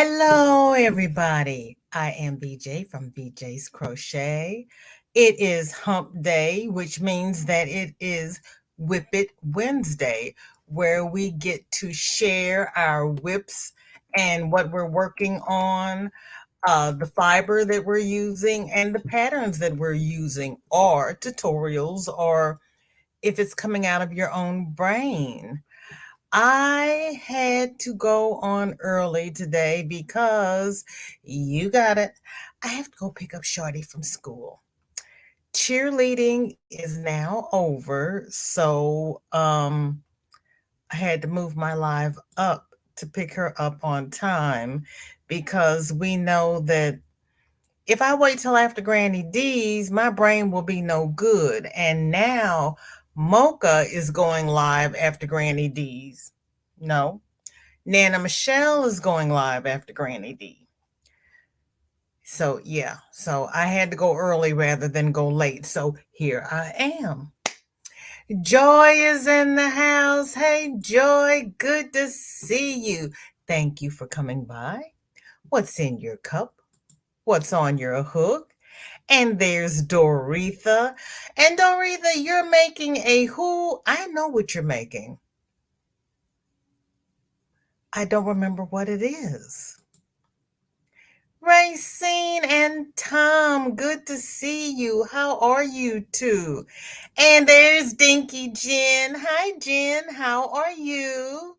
Hello, everybody. I am VJ from VJ's Crochet. It is Hump Day, which means that it is WIP It Wednesday, where we get to share our whips and what we're working on, the fiber that we're using, and the patterns that we're using, or tutorials, or if it's coming out of your own brain. I had to go on early today because you got it. I have to go pick up Shorty from school. Cheerleading is now over, so I had to move my live up to pick her up on time because we know that if I wait till after Granny D's, my brain will be no good. And now Mocha is going live after Granny D's. No, Nana Michelle is going live after Granny D. So, yeah, so I had to go early rather than go late. So here I am. Joy is in the house. Hey, Joy, good to see you. Thank you for coming by. What's in your cup? What's on your hook? And there's Doretha. And Doretha, you're making a who? I know what you're making. I don't remember what it is. Racine and Tom, good to see you. How are you two? And there's Dinky Jen. Hi, Jen. How are you?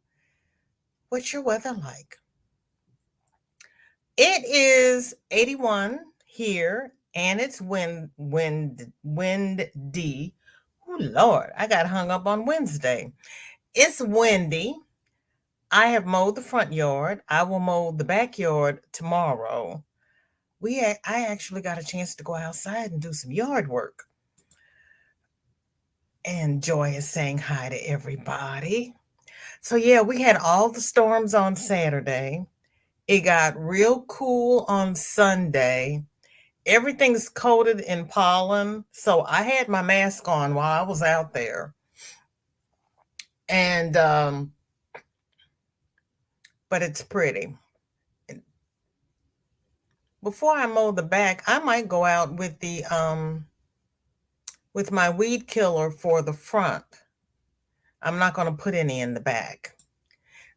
What's your weather like? It is 81 here, and it's windy. Oh Lord, I got hung up on Wednesday. It's windy. I have mowed the front yard. I will mow the backyard tomorrow. I actually got a chance to go outside and do some yard work. And Joy is saying hi to everybody. So yeah, we had all the storms on Saturday. It got real cool on Sunday. Everything's coated in pollen, so I had my mask on while I was out there. And but it's pretty. Before I mow the back, I might go out with my weed killer for the front. I'm not going to put any in the back.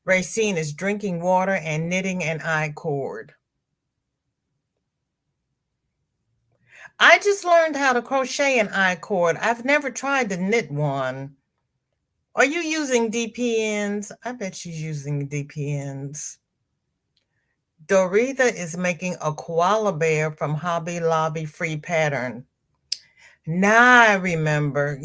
Racine is drinking water and knitting an I-cord. I just learned how to crochet an I-cord. I've never tried to knit one. Are you using DPNs? I bet she's using DPNs. Doretha is making a koala bear from Hobby Lobby free pattern. Now I remember.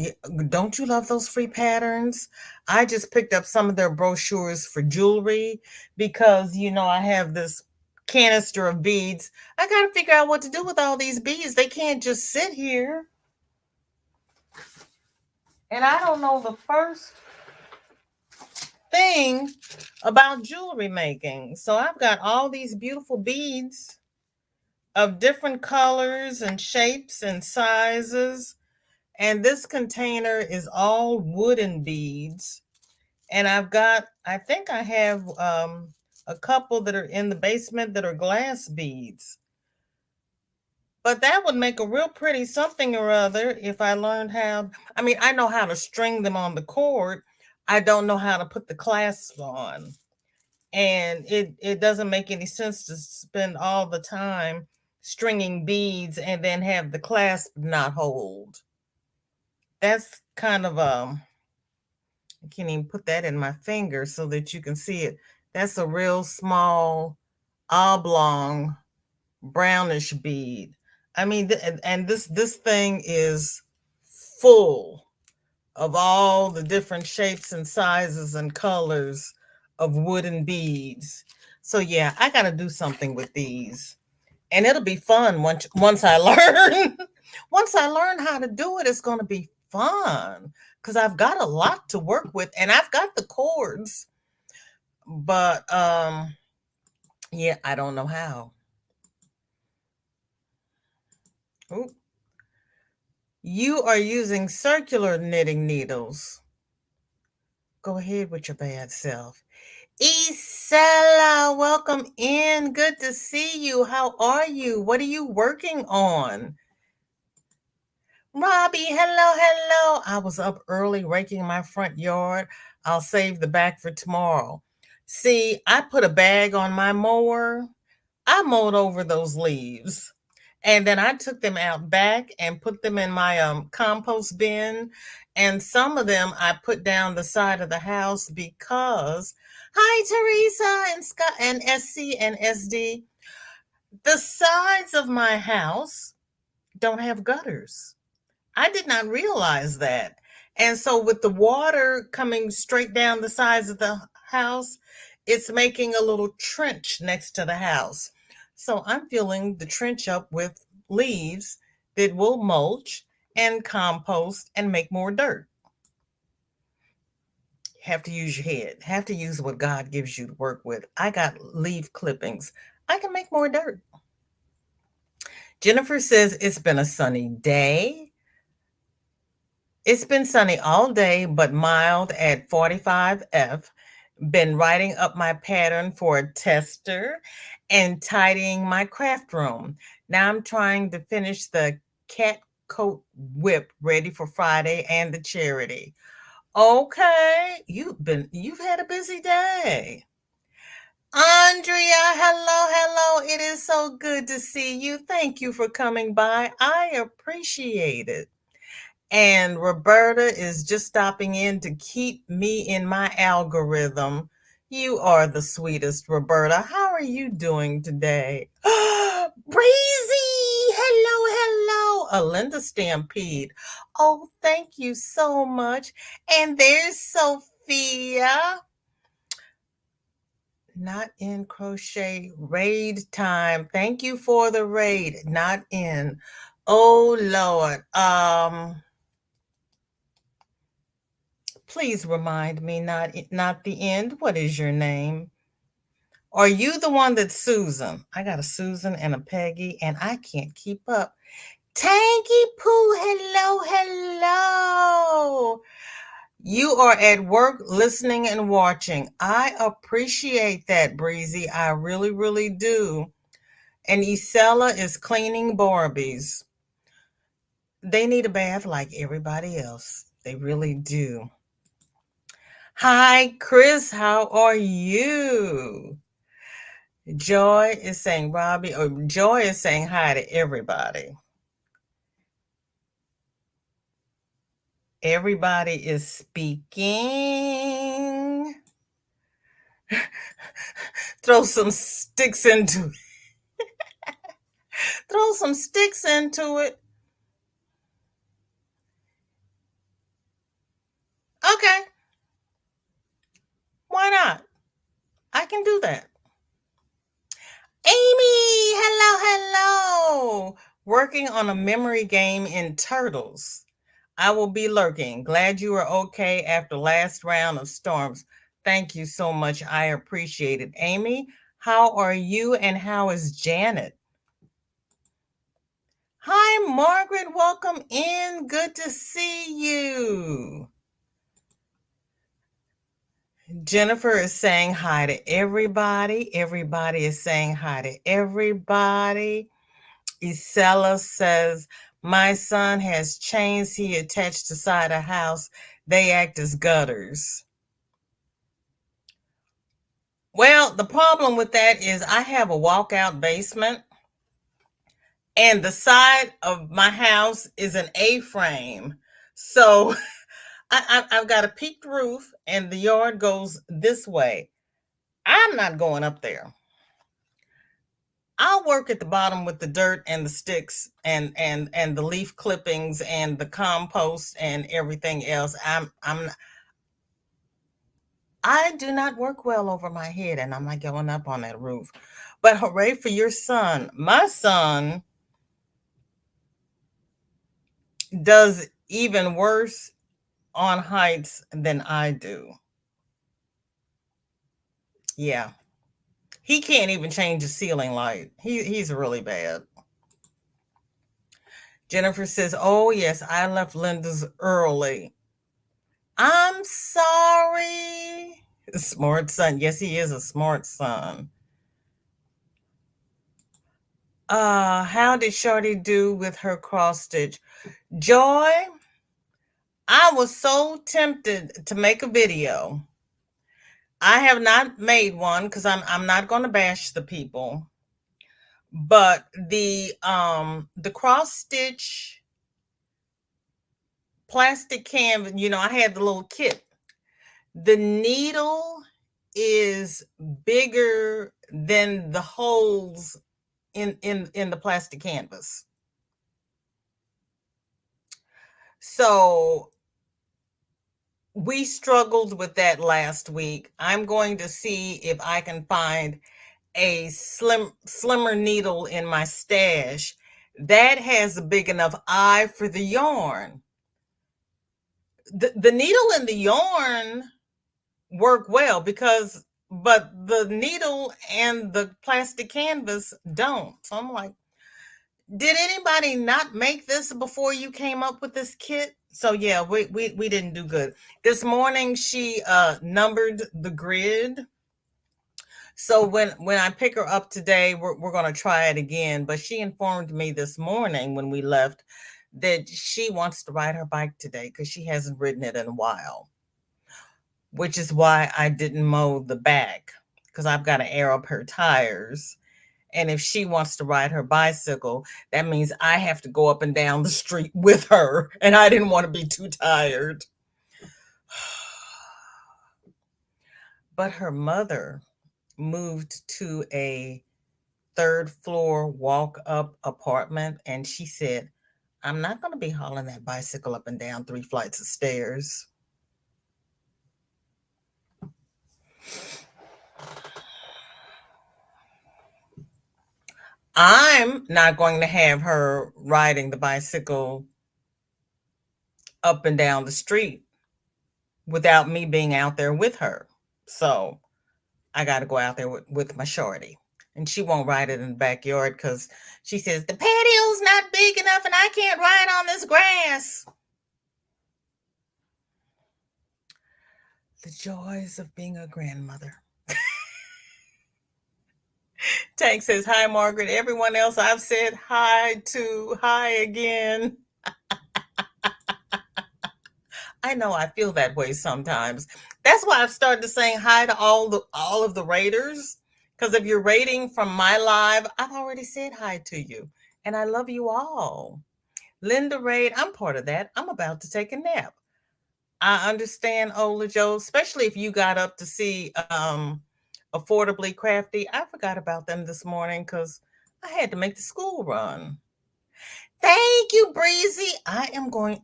Don't you love those free patterns? I just picked up some of their brochures for jewelry because, I have this canister of beads. I got to figure out what to do with all these beads. They can't just sit here. And I don't know the first thing about jewelry making. So I've got all these beautiful beads of different colors and shapes and sizes. And this container is all wooden beads. And I think I have a couple that are in the basement that are glass beads. But that would make a real pretty something or other if I learned how. I know how to string them on the cord. I don't know how to put the clasps on. And it doesn't make any sense to spend all the time stringing beads and then have the clasp not hold. That's kind of I can't even put that in my finger so that you can see it. That's a real small oblong brownish bead. And this thing is full of all the different shapes and sizes and colors of wooden beads. So yeah, I got to do something with these. And it'll be fun once I learn. Once I learn how to do it, it's going to be fun because I've got a lot to work with and I've got the cords. But yeah, I don't know how. Ooh. You are using circular knitting needles. Go ahead with your bad self. Stella, welcome in. Good to see you. How are you? What are you working on? Robbie, hello, hello. I was up early raking my front yard. I'll save the back for tomorrow. See, I put a bag on my mower. I mowed over those leaves. And then I took them out back and put them in my compost bin. And some of them I put down the side of the house because, hi, Teresa and Scott and SC and SD. The sides of my house don't have gutters. I did not realize that. And so, with the water coming straight down the sides of the house, it's making a little trench next to the house. So, I'm filling the trench up with leaves that will mulch and compost and make more dirt. Have to use your head, have to use what God gives you to work with. I got leaf clippings. I can make more dirt. Jennifer says it's been a sunny day. It's been sunny all day, but mild at 45F. Been writing up my pattern for a tester and tidying my craft room. Now I'm trying to finish the cat coat whip ready for Friday and the charity. Okay, you've had a busy day. Andrea, hello, hello. It is so good to see you. Thank you for coming by. I appreciate it. And Roberta is just stopping in to keep me in my algorithm. You are the sweetest, Roberta. How are you doing today? Breezy! Hello, hello. Alinda Stampede. Oh, thank you so much. And there's Sophia. Not in crochet raid time. Thank you for the raid. Not in. Oh Lord. Please remind me, not the end. What is your name? Are you the one that's Susan? I got a Susan and a Peggy, and I can't keep up. Tanky Poo, hello, hello. You are at work listening and watching. I appreciate that, Breezy. I really, really do. And Isella is cleaning Barbies. They need a bath like everybody else. They really do. Hi, Chris. How are you? Joy is saying Robbie, or Joy is saying hi to everybody. Everybody is speaking. Throw some sticks into it. Throw some sticks into it. Okay. Why not? I can do that. Amy, hello, hello. Working on a memory game in Turtles. I will be lurking. Glad you are okay after last round of storms. Thank you so much. I appreciate it. Amy, how are you and how is Janet? Hi, Margaret. Welcome in. Good to see you. Jennifer is saying hi to everybody. Everybody is saying hi to everybody. Isella says, my son has chains he attached to side a house. They act as gutters. Well, the problem with that is I have a walkout basement, and the side of my house is an A-frame. So I've got a peaked roof, and the yard goes this way. I'm not going up there. I'll work at the bottom with the dirt and the sticks and the leaf clippings and the compost and everything else. I do not work well over my head, and I'm not going up on that roof. But hooray for your son. My son does even worse on heights than I do. Yeah. He can't even change the ceiling light. He's really bad. Jennifer says, oh, yes, I left Linda's early. I'm sorry. Smart son. Yes, he is a smart son. How did Shorty do with her cross stitch? Joy, I was so tempted to make a video. I have not made one because I'm not going to bash the people. But the cross stitch plastic canvas, I had the little kit. The needle is bigger than the holes in the plastic canvas. So we struggled with that last week. I'm going to see if I can find a slimmer needle in my stash that has a big enough eye for the yarn. The needle and the yarn work well but the needle and the plastic canvas don't. So I'm like, did anybody not make this before you came up with this kit? So yeah, we didn't do good. This morning she numbered the grid. So when I pick her up today, we're going to try it again. But she informed me this morning when we left that she wants to ride her bike today because she hasn't ridden it in a while, which is why I didn't mow the back because I've got to air up her tires. And if she wants to ride her bicycle, that means I have to go up and down the street with her. And I didn't want to be too tired. But her mother moved to a third floor walk up apartment. And she said, I'm not going to be hauling that bicycle up and down 3 flights of stairs. I'm not going to have her riding the bicycle up and down the street without me being out there with her. So I got to go out there with my shorty. And she won't ride it in the backyard because she says, the patio's not big enough and I can't ride on this grass. The joys of being a grandmother. Tank says, hi, Margaret. Everyone else I've said hi to, hi again. I know I feel that way sometimes. That's why I've started saying hi to all of the raiders. Because if you're raiding from my live, I've already said hi to you. And I love you all. Linda Raid, I'm part of that. I'm about to take a nap. I understand, Ola Joe, especially if you got up to see Affordably Crafty. I forgot about them this morning because I had to make the school run. Thank you, Breezy. I'm going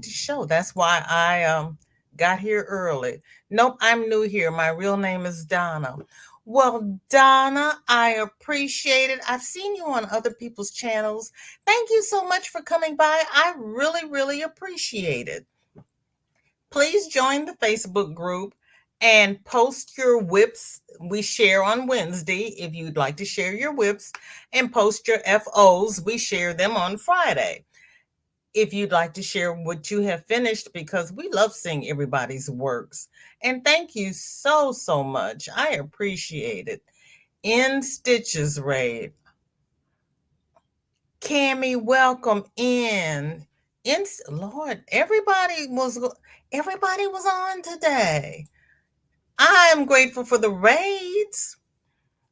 to show. That's why I got here early. Nope, I'm new here. My real name is Donna. Well, Donna, I appreciate it. I've seen you on other people's channels. Thank you so much for coming by. I really, really appreciate it. Please join the Facebook group and post your WIPs. We share on Wednesday if you'd like to share your WIPs, and post your FOs. We share them on Friday if you'd like to share what you have finished, because we love seeing everybody's works. And thank you so, so much. I appreciate it. In Stitches Raid. Cammie, welcome in. Lord, everybody was on today. I am grateful for the raids.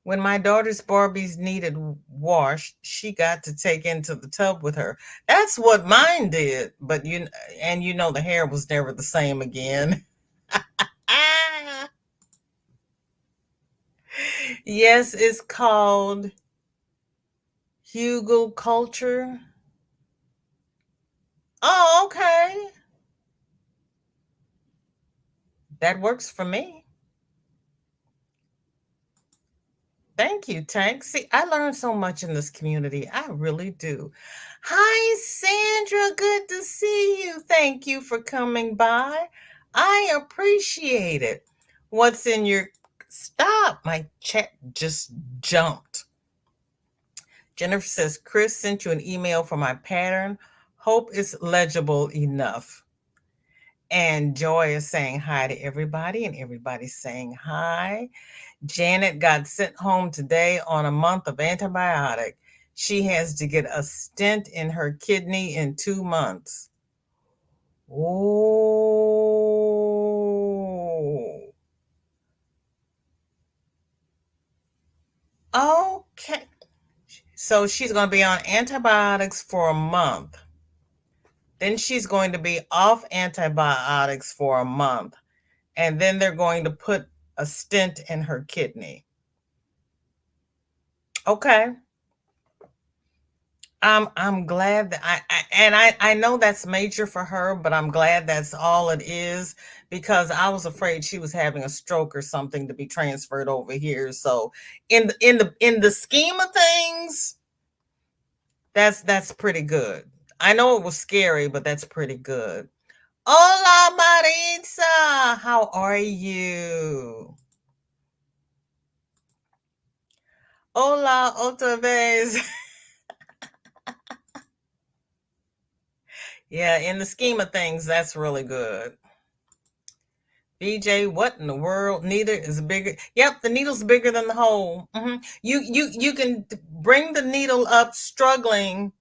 When my daughter's Barbies needed washed, she got to take into the tub with her. That's what mine did. But the hair was never the same again. Yes, it's called Hugel Culture. Oh, okay. That works for me. Thank you, Tank. See, I learned so much in this community. I really do. Hi, Sandra. Good to see you. Thank you for coming by. I appreciate it. What's in your... Stop. My chat just jumped. Jennifer says, Chris sent you an email for my pattern. Hope it's legible enough. And Joy is saying hi to everybody, and everybody's saying hi. Janet got sent home today on a month of antibiotic. She has to get a stent in her kidney in 2 months. Oh. Okay. So she's going to be on antibiotics for a month. Then she's going to be off antibiotics for a month. And then they're going to put a stent in her kidney. Okay. I'm glad that I know that's major for her, but I'm glad that's all it is, because I was afraid she was having a stroke or something to be transferred over here. So in the scheme of things, that's pretty good. I know it was scary, but that's pretty good. Hola Maritza, how are you? Hola otra vez. Yeah, in the scheme of things, that's really good. BJ, what in the world? Needle is bigger. Yep, the needle's bigger than the hole. You can bring the needle up, struggling,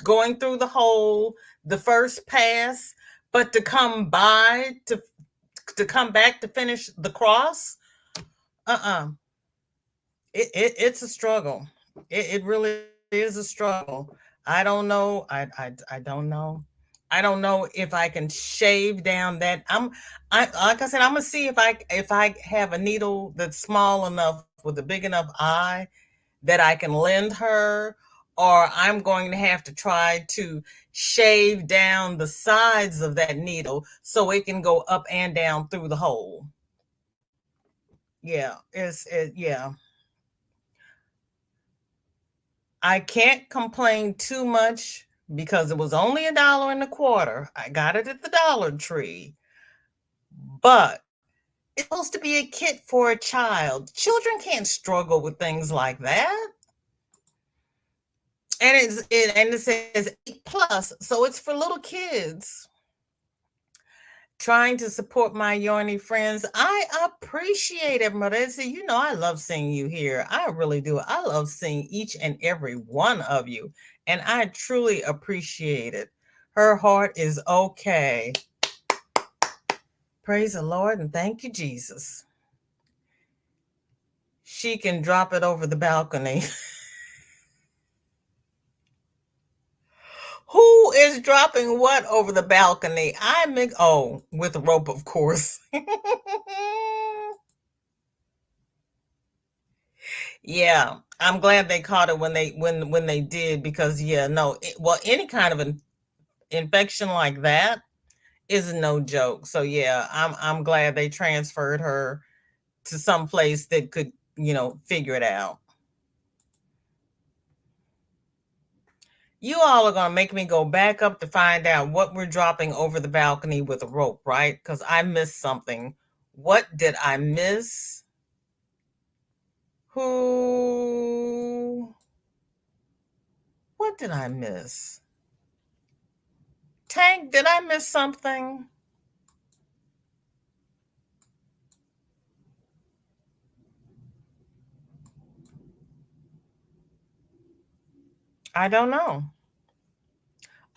going through the hole, the first pass, but to come by to come back to finish the cross. Uh-uh. It's a struggle. It really is a struggle. I don't know. I don't know. I don't know if I can shave down that. I like I said, I'm gonna see if I have a needle that's small enough with a big enough eye that I can lend her, or I'm going to have to try to shave down the sides of that needle so it can go up and down through the hole. Yeah. I can't complain too much because it was only $1.25. I got it at the Dollar Tree, but it's supposed to be a kit for a child. Children can't struggle with things like that. And it says 8+, so it's for little kids. Trying to support my Yorny friends. I appreciate it, Marissa. You know I love seeing you here. I really do. I love seeing each and every one of you, and I truly appreciate it. Her heart is okay. Praise the Lord and thank you, Jesus. She can drop it over the balcony. Who is dropping what over the balcony? With a rope, of course. Yeah, I'm glad they caught it when they did, because yeah, no, well, any kind of an infection like that is no joke. So yeah, I'm glad they transferred her to some place that could, figure it out. You all are gonna make me go back up to find out what we're dropping over the balcony with a rope, right? Because I missed something. What did I miss? Who? What did I miss? Tank, did I miss something? I don't know.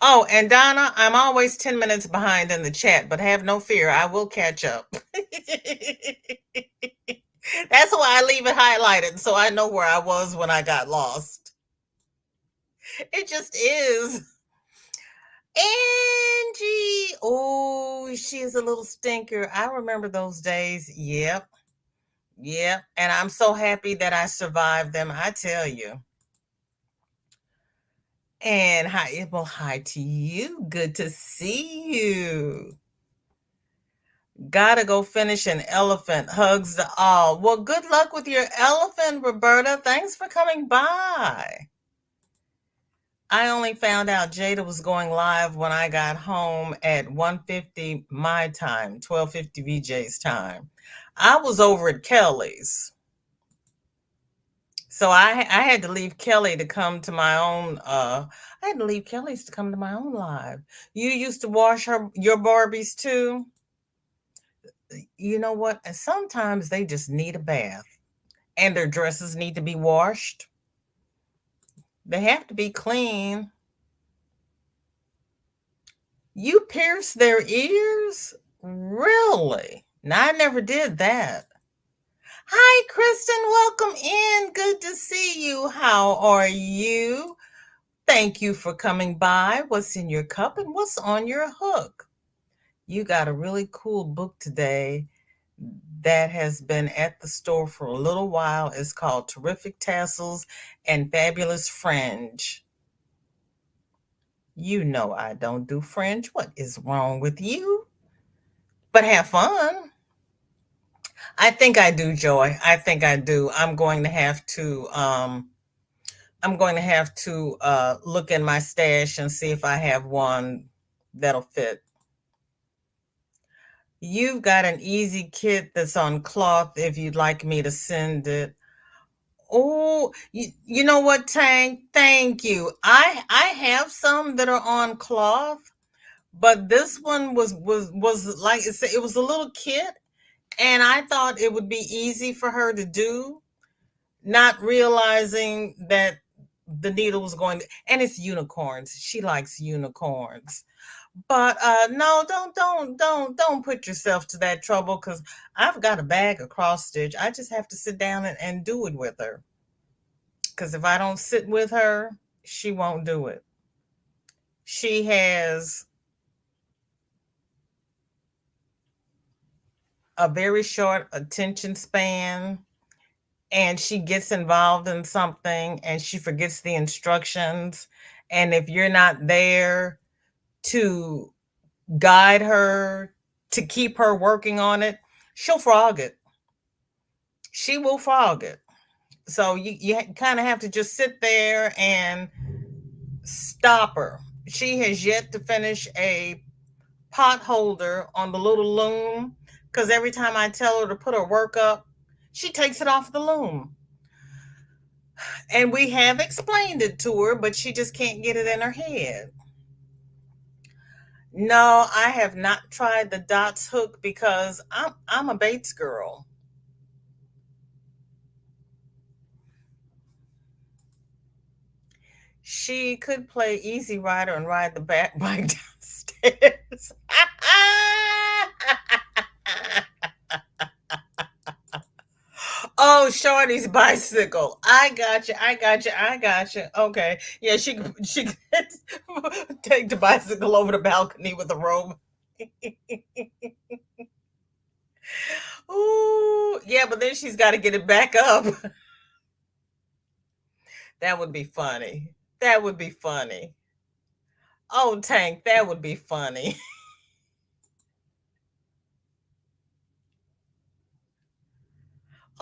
Oh, and Donna, I'm always 10 minutes behind in the chat, but have no fear, I will catch up. That's why I leave it highlighted so I know where I was when I got lost. It just is. Angie. Oh, she's a little stinker. I remember those days. Yep. Yep. And I'm so happy that I survived them, I tell you. And hi to you. Good to see you. Gotta go finish an elephant. Hugs to all. Well, good luck with your elephant, Roberta. Thanks for coming by. I only found out Jada was going live when I got home at 1:50 my time, 12:50 VJ's time. I was over at Kelly's. So I had to leave Kelly to come to my own I had to leave Kelly's to come to my own live. You used to wash your Barbies too? You know what? And sometimes they just need a bath and their dresses need to be washed. They have to be clean. You pierce their ears? Really? No, I never did that. Hi, Kristen. Welcome in. Good to see you. How are you? Thank you for coming by. What's in your cup and what's on your hook? You got a really cool book today that has been at the store for a little while. It's called Terrific Tassels and Fabulous Fringe. You know I don't do fringe. What is wrong with you? But have fun. I think I do, Joy. I think I do. I'm going to have to look in my stash and see if I have one that'll fit. You've got an easy kit that's on cloth if you'd like me to send it. Oh, you know what, Tank? Thank you. I have some that are on cloth, but this one was like it was a little kit, and I thought it would be easy for her to do, not realizing that the needle was going to, and it's unicorns. She likes unicorns. But no, don't put yourself to that trouble because I've got a bag of cross stitch. I just have to sit down and do it with her. Because if I don't sit with her, she won't do it. She has a very short attention span, and she gets involved in something and she forgets the instructions. And if you're not there to guide her, to keep her working on it, she'll frog it. She will frog it. So you kind of have to just sit there and stop her. She has yet to finish a pot holder on the little loom because every time I tell her to put her work up, she takes it off the loom. And we have explained it to her, but she just can't get it in her head. No, I have not tried the dots hook because I'm a Bates girl. She could play Easy Rider and ride the back bike downstairs. Oh, Shorty's bicycle. I got you. I got you. I got you. Okay. Yeah, she could take the bicycle over the balcony with a robe. Ooh, yeah, but then she's got to get it back up. That would be funny. That would be funny. Oh, Tank, that would be funny.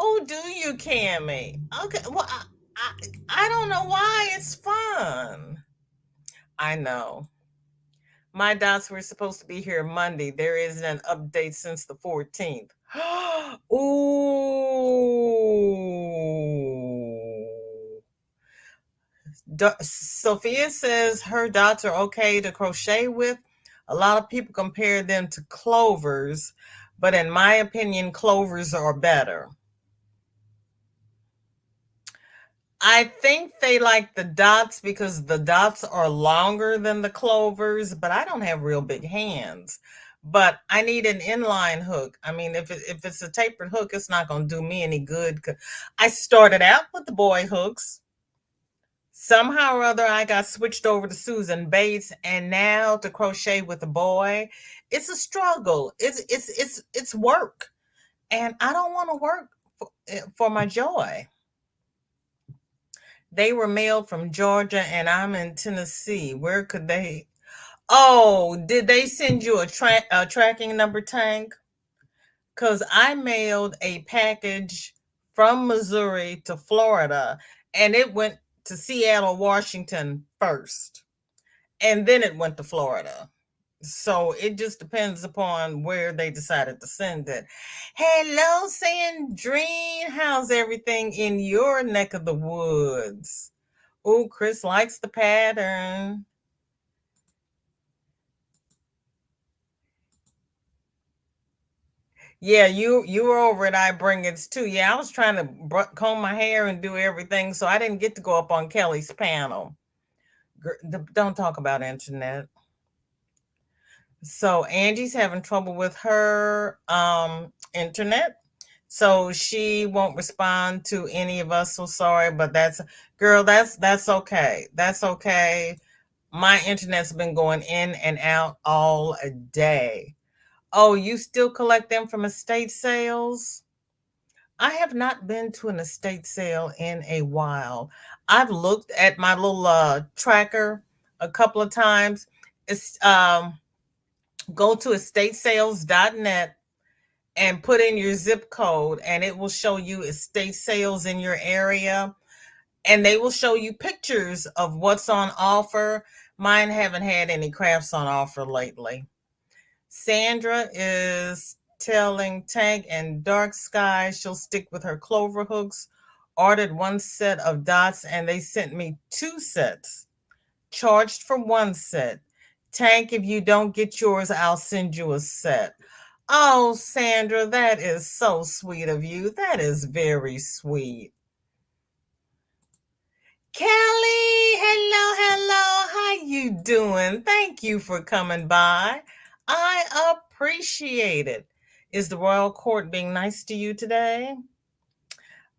Oh, do you, Cammy? Okay. Well, I don't know why it's fun. I know. My dots were supposed to be here Monday. There isn't an update since the 14th. Ooh. Sophia says her dots are okay to crochet with. A lot of people compare them to clovers, but in my opinion, clovers are better. I think they like the dots because the dots are longer than the clovers, but I don't have real big hands. But I need an inline hook. I mean, if it's a tapered hook, it's not going to do me any good. I started out with the boy hooks. Somehow or other, I got switched over to Susan Bates, and now to crochet with a boy, it's a struggle. It's work, and I don't want to work for my joy. They were mailed from Georgia and I'm in Tennessee. Where could they? Oh, did they send you a tracking number, Tank? Because I mailed a package from Missouri to Florida and it went to Seattle, Washington first. And then it went to Florida. So it just depends upon where they decided to send it. Hello, Sandrine. How's everything in your neck of the woods? Oh, Chris likes the pattern. Yeah, you were over at I Bring It's too. Yeah, I was trying to comb my hair and do everything, so I didn't get to go up on Kelly's panel. Don't talk about internet. So Angie's having trouble with her internet. So she won't respond to any of us. So sorry, but that's girl, that's okay. That's okay. My internet's been going in and out all day. Oh, you still collect them from estate sales? I have not been to an estate sale in a while. I've looked at my little tracker a couple of times. It's go to estatesales.net and put in your zip code, and it will show you estate sales in your area, and they will show you pictures of what's on offer. Mine haven't had any crafts on offer lately. Sandra is telling Tank and Dark Sky she'll stick with her clover hooks. Ordered one set of dots and they sent me two sets. Charged for one set. Tank, if you don't get yours, I'll send you a set. Oh, Sandra, that is so sweet of you. That is very sweet. Kelly, hello, hello. How you doing? Thank you for coming by. I appreciate it. Is the royal court being nice to you today?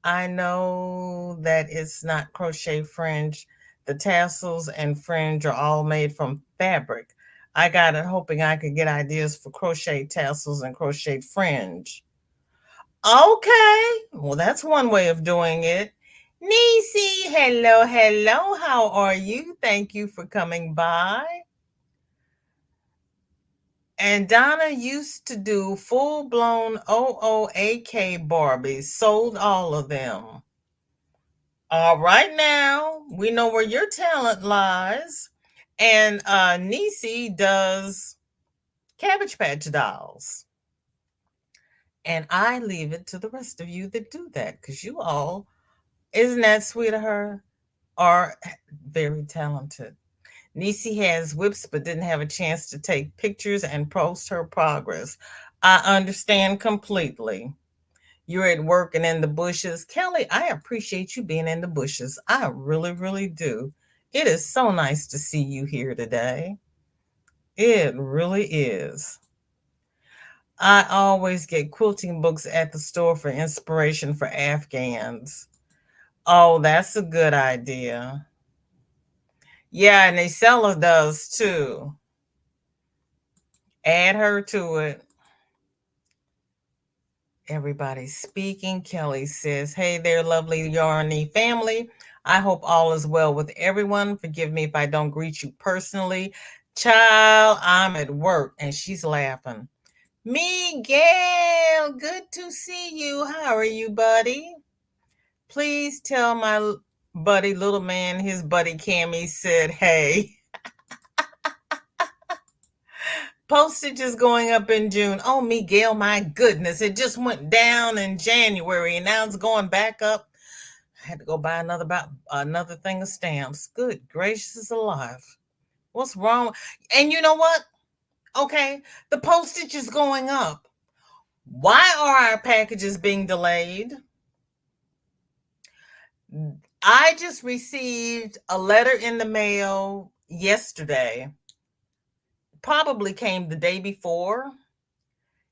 I know that it's not crochet fringe. The tassels and fringe are all made from fabric. I got it hoping I could get ideas for crochet tassels and crochet fringe. Okay, well, that's one way of doing it. Nisi, hello, hello. How are you? Thank you for coming by. And Donna used to do full blown OOAK Barbies, sold all of them. All right, now we know where your talent lies. And Nisi does Cabbage Patch dolls. And I leave it to the rest of you that do that because you all, isn't that sweet of her? Are very talented. Nisi has whips but didn't have a chance to take pictures and post her progress. I understand completely. You're at work and in the bushes. Kelly, I appreciate you being in the bushes. I really, really do. It is so nice to see you here today. It really is. I always get quilting books at the store for inspiration for Afghans. Oh, that's a good idea. Yeah, and Isela does too. Add her to it. Everybody's speaking. Kelly says, hey there, lovely Yarny family. I hope all is well with everyone. Forgive me if I don't greet you personally. Child, I'm at work. And she's laughing. Miguel, good to see you. How are you, buddy? Please tell my buddy, little man, his buddy Cammy said, hey. Postage is going up in June. Oh, Miguel, my goodness. It just went down in January and now it's going back up. I had to go buy another thing of stamps. Good gracious alive. What's wrong? And you know what? Okay, the postage is going up. Why are our packages being delayed? I just received a letter in the mail yesterday. Probably came the day before.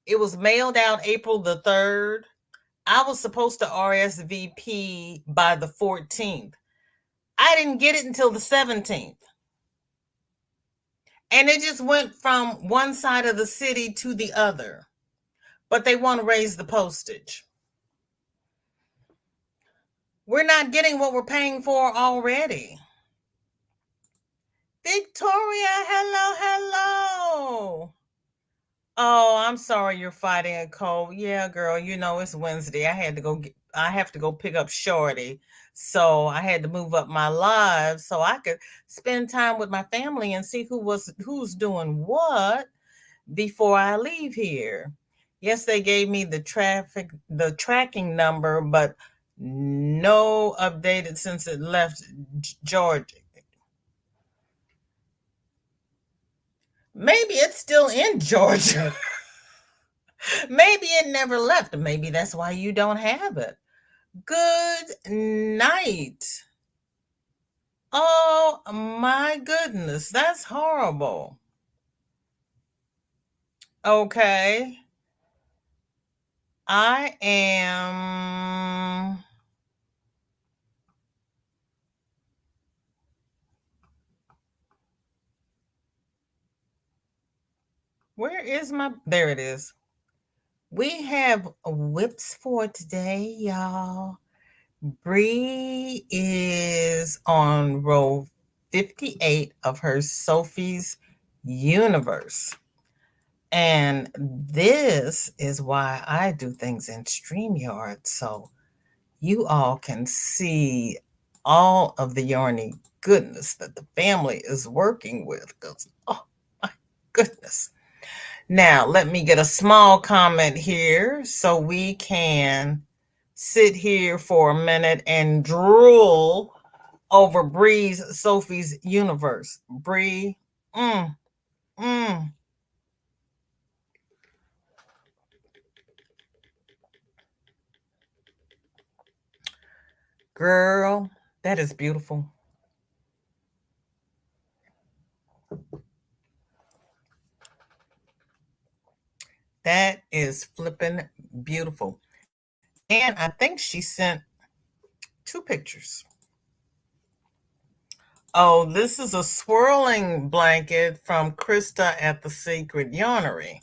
It was mailed out April the 3rd. I was supposed to RSVP by the 14th. I didn't get it until the 17th. And it just went from one side of the city to the other. But they want to raise the postage. We're not getting what we're paying for already. Victoria, hello, hello. Oh, I'm sorry you're fighting a cold. Yeah, girl, you know it's Wednesday. I had to go I have to go pick up Shorty. So I had to move up my live so I could spend time with my family and see who's doing what before I leave here. Yes, they gave me the tracking number, but no updated since it left Georgia. Maybe it's still in Georgia. Maybe it never left. Maybe that's why you don't have it. Good night. Oh my goodness, that's horrible. Okay. I am. Where is my. There it is. We have whips for today, y'all. Bree is on row 58 of her Sophie's Universe. And this is why I do things in StreamYard, so you all can see all of the yarny goodness that the family is working with. Because, oh my goodness. Now, let me get a small comment here so we can sit here for a minute and drool over Bree's Sophie's Universe. Bree, mm, mm. Girl, that is beautiful. That is flipping beautiful. And I think she sent 2 pictures. Oh, this is a swirling blanket from Krista at the Secret Yarnery.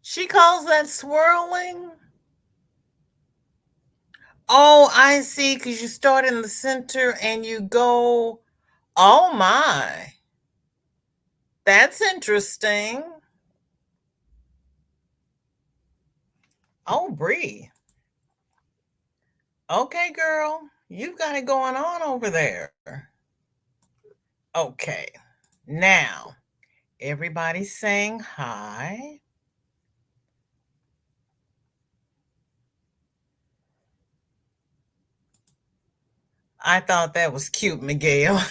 She calls that swirling? Oh, I see, because you start in the center and you go, oh my. That's interesting. Oh, Bree. Okay, girl, you've got it going on over there. Okay, now everybody's saying hi. I thought that was cute, Miguel.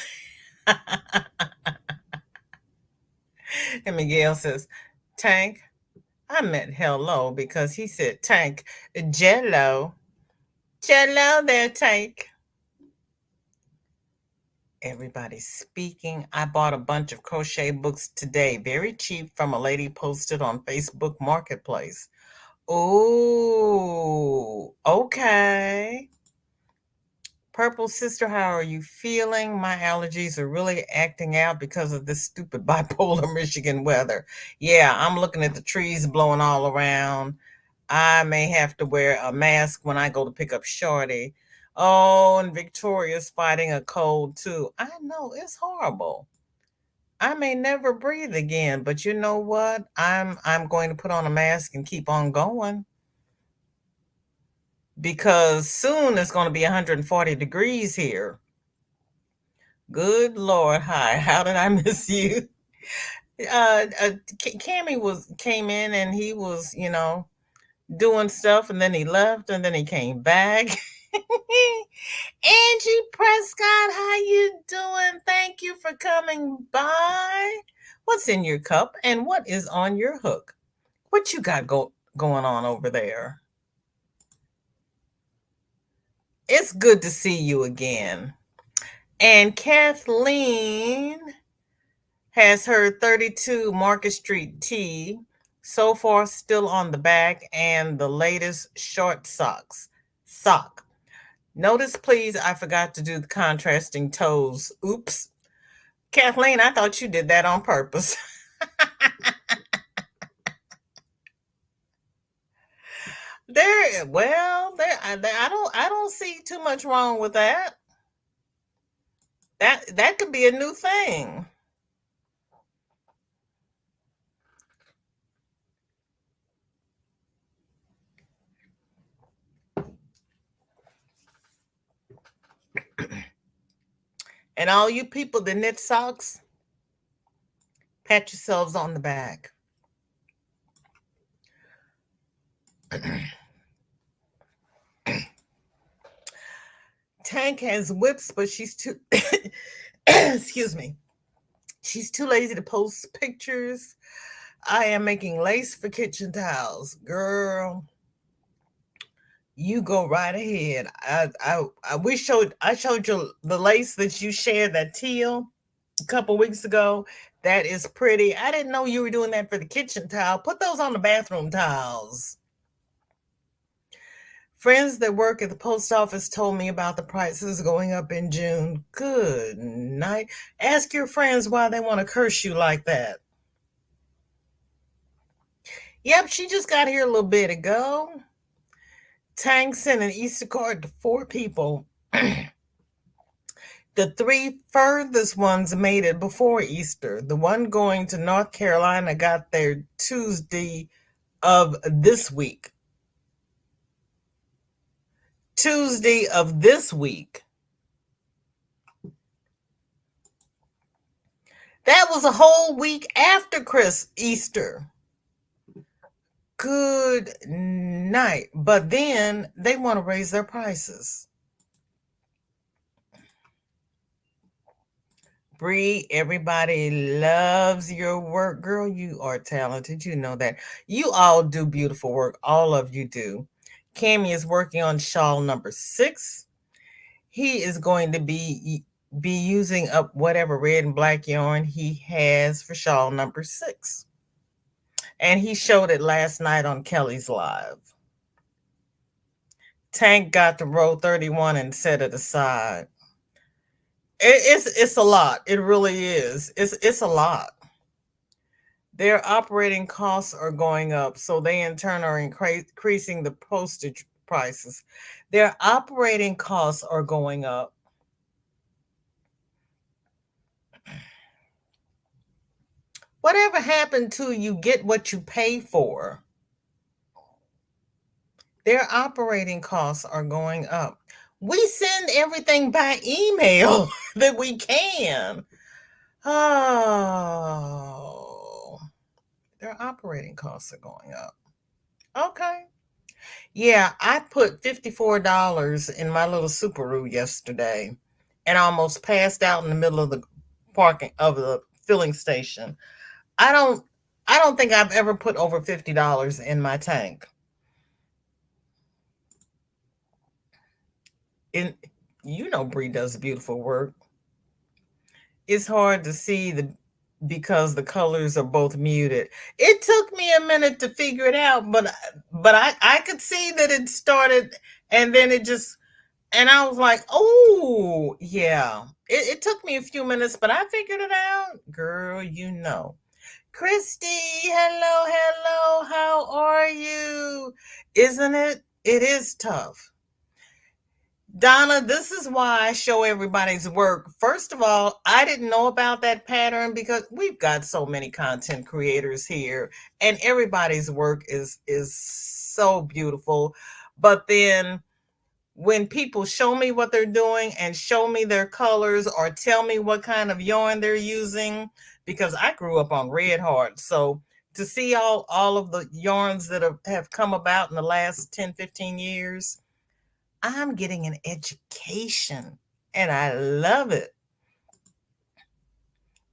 And Miguel says, Tank, I meant hello because he said Tank, Jello. Jello there, Tank. Everybody's speaking. I bought a bunch of crochet books today, very cheap, from a lady posted on Facebook Marketplace. Oh, okay. Purple Sister, how are you feeling? My allergies are really acting out because of this stupid bipolar Michigan weather. Yeah, I'm looking at the trees blowing all around. I may have to wear a mask when I go to pick up Shorty. Oh, and Victoria's fighting a cold too. I know it's horrible. I may never breathe again, but you know what? I'm going to put on a mask and keep on going because soon it's going to be 140 degrees here. Good Lord, hi. How did I miss you? Cammy came in and he was, doing stuff, and then he left, and then he came back. Angie Prescott, how you doing? Thank you for coming by. What's in your cup and what is on your hook? What you got going on over there? It's good to see you again. And Kathleen has her 32 Market Street tee, so far still on the back, and the latest short sock. Notice, please, I forgot to do the contrasting toes. Oops. Kathleen, I thought you did that on purpose. I don't see too much wrong with that. That could be a new thing. And all you people that knit socks, pat yourselves on the back. Tank has whips, but she's too excuse me. She's too lazy to post pictures. I am making lace for kitchen towels. Girl, you go right ahead. I showed you the lace that you shared, that teal, a couple weeks ago. That is pretty. I didn't know you were doing that for the kitchen towel. Put those on the bathroom towels. Friends that work at the post office told me about the prices going up in June. Good night. Ask your friends why they want to curse you like that. Yep, she just got here a little bit ago. Tang sent an Easter card to 4 people. The 3 furthest ones made it before Easter. The one going to North Carolina got there Tuesday of this week. Tuesday of this week. That was a whole week after Easter. Good night. But then they want to raise their prices. Bree, everybody loves your work. Girl, you are talented. You know that. You all do beautiful work. All of you do. Cammy is working on shawl number 6. He is going to be using up whatever red and black yarn he has for shawl number 6. And he showed it last night on Kelly's Live. Tank got to row 31 and set it aside. It's a lot. It really is. It's a lot. Their operating costs are going up, so they in turn are increasing the postage prices. Their operating costs are going up. Whatever happened to you get what you pay for? Their operating costs are going up. We send everything by email that we can. Oh, their operating costs are going up. Okay. Yeah, I put $54 in my little Subaru yesterday and almost passed out in the middle of the parking of the filling station. I don't I don't think I've ever put over $50 in my tank. And you know Bree does beautiful work. It's hard to see the because the colors are both muted. It took me a minute to figure it out, but I could see that it started and then it just and I was like, oh yeah. It took me a few minutes, but I figured it out. Girl, you know. Christy, hello, hello. How are you? Isn't it? It is tough. Donna, this is why I show everybody's work. First of all, I didn't know about that pattern because we've got so many content creators here and everybody's work is so beautiful. But then when people show me what they're doing and show me their colors or tell me what kind of yarn they're using, because I grew up on Red Heart. So to see all of the yarns that have come about in the last 10, 15 years, I'm getting an education and I love it.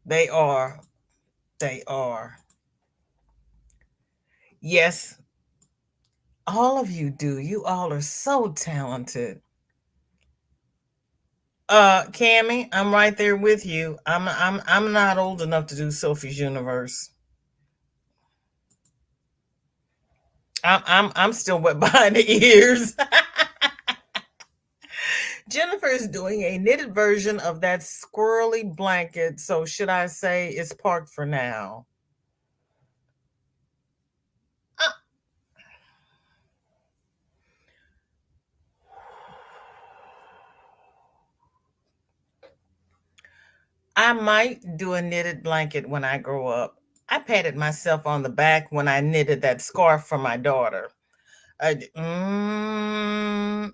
They are. They are. Yes, all of you do. You all are so talented. Cammy, I'm right there with you. I'm not old enough to do Sophie's Universe. I'm still wet behind the ears. Jennifer is doing a knitted version of that squirrely blanket, so should I say it's parked for now? Uh, I might do a knitted blanket when I grow up. I patted myself on the back when I knitted that scarf for my daughter. Mm,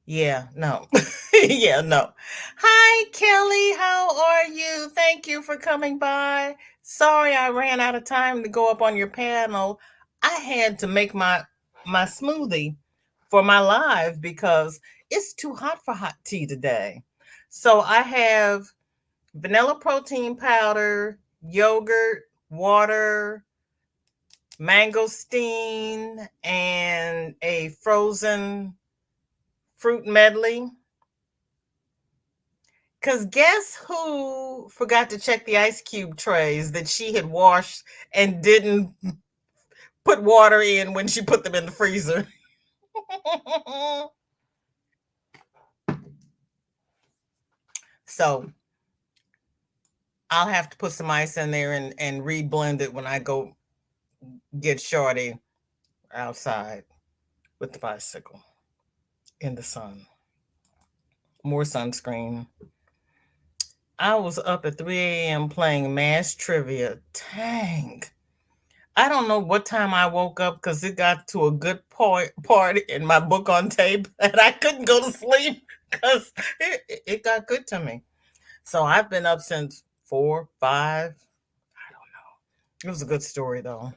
yeah, no. Yeah, no. Hi, Kelly. How are you? Thank you for coming by. Sorry I ran out of time to go up on your panel. I had to make my smoothie for my live because it's too hot for hot tea today. So I have vanilla protein powder, yogurt, water, mangosteen, and a frozen fruit medley. Because guess who forgot to check the ice cube trays that she had washed and didn't put water in when she put them in the freezer? So I'll have to put some ice in there and reblend it when I go get Shorty outside with the bicycle in the sun. More sunscreen. I was up at 3 a.m. playing mass trivia. Dang. I don't know what time I woke up because it got to a good part in my book on tape and I couldn't go to sleep because it got good to me. So I've been up since 4, 5. I don't know. It was a good story though.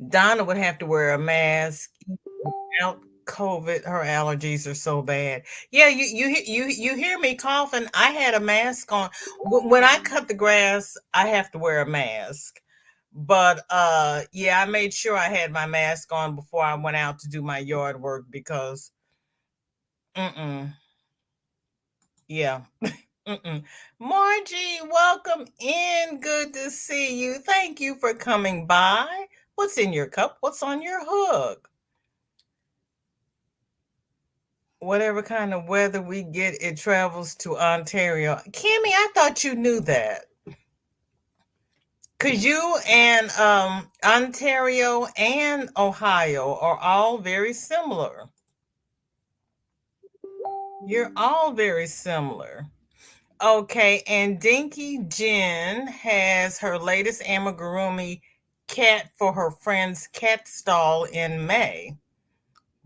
Donna would have to wear a mask without COVID. Her allergies are so bad. Yeah, you hear me coughing. I had a mask on. When I cut the grass, I have to wear a mask. But yeah, I made sure I had my mask on before I went out to do my yard work because mm-mm, yeah. Mm-mm. Margie, welcome in. Good to see you. Thank you for coming by. What's in your cup? What's on your hook? Whatever kind of weather we get, it travels to Ontario. Kimmy, I thought you knew that. Because you and Ontario and Ohio are all very similar. You're all very similar. Okay, and Dinky Jen has her latest amigurumi cat for her friend's cat stall in May.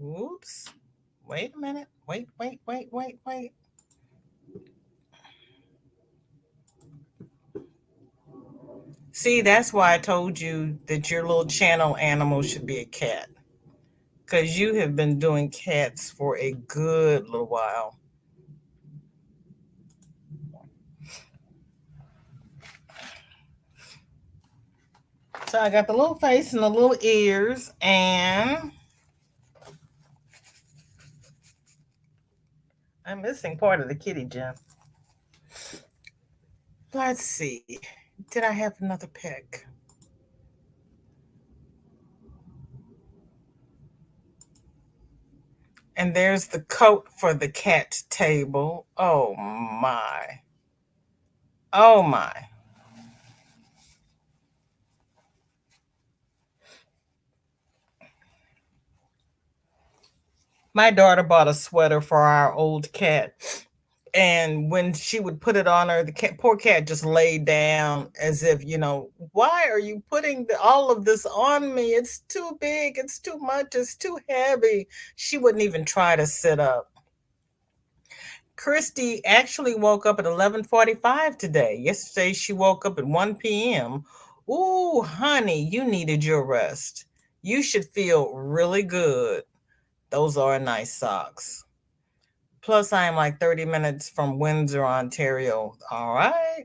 Oops. Wait a minute. Wait. See, that's why I told you that your little channel animal should be a cat. Because you have been doing cats for a good little while. So I got the little face and the little ears, and I'm missing part of the kitty gem. Let's see. Did I have another pick? And there's the coat for the cat table. Oh my. Oh my. My daughter bought a sweater for our old cat. And when she would put it on her, the poor cat just laid down as if, why are you putting all of this on me? It's too big. It's too much. It's too heavy. She wouldn't even try to sit up. Christy actually woke up at 11:45 today. Yesterday she woke up at 1 p.m. Ooh, honey, you needed your rest. You should feel really good. Those are nice socks. Plus, I am like 30 minutes from Windsor, Ontario. All right.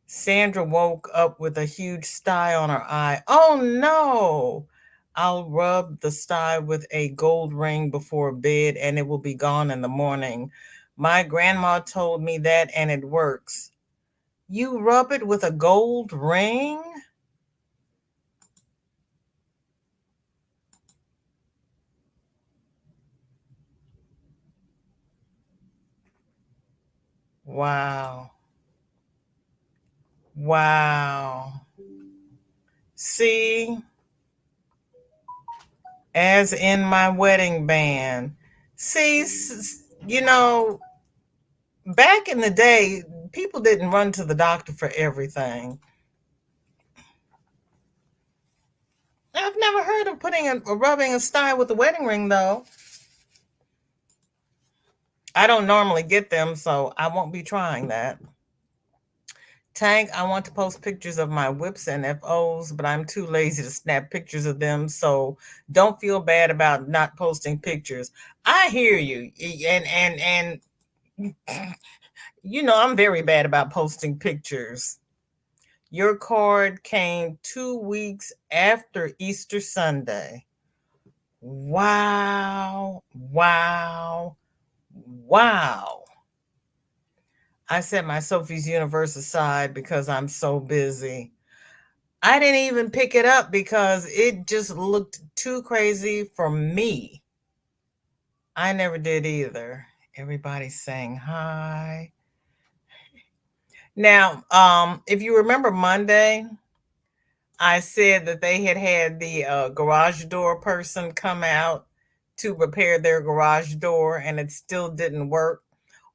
Sandra woke up with a huge sty on her eye. Oh no. I'll rub the sty with a gold ring before bed and it will be gone in the morning. My grandma told me that and it works. You rub it with a gold ring? Wow. Wow. See, as in my wedding band. See, back in the day, people didn't run to the doctor for everything. I've never heard of putting a rubbing a style with a wedding ring, though. I don't normally get them, so I won't be trying that. Tank, I want to post pictures of my whips and FOs, but I'm too lazy to snap pictures of them, so don't feel bad about not posting pictures. I hear you. And I'm very bad about posting pictures. Your card came 2 weeks after Easter Sunday. Wow. Wow. Wow. I set my Sophie's Universe aside because I'm so busy. I didn't even pick it up because it just looked too crazy for me. I never did either. Everybody's saying hi. Now, if you remember Monday, I said that they had the garage door person come out to repair their garage door and it still didn't work.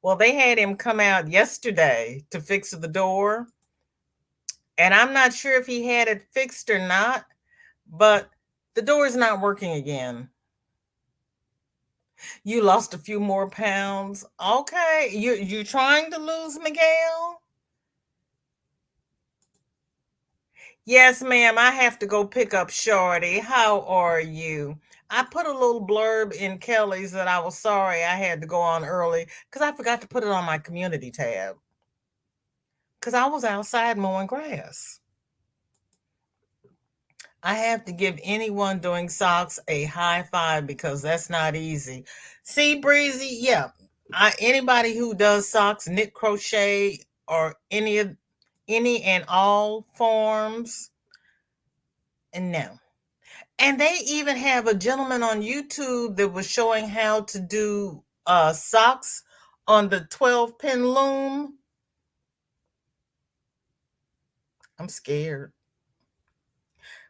Well, they had him come out yesterday to fix the door. And I'm not sure if he had it fixed or not, but the door is not working again. You lost a few more pounds. Okay, you trying to lose, Miguel? Yes, ma'am. I have to go pick up Shorty. How are you? I put a little blurb in Kelly's that I was sorry I had to go on early because I forgot to put it on my community tab because I was outside mowing grass. I have to give anyone doing socks a high five because that's not easy. See, Breezy, yeah. Anybody who does socks, knit, crochet, or any and all forms, and no. And they even have a gentleman on YouTube that was showing how to do socks on the 12-pin loom. I'm scared.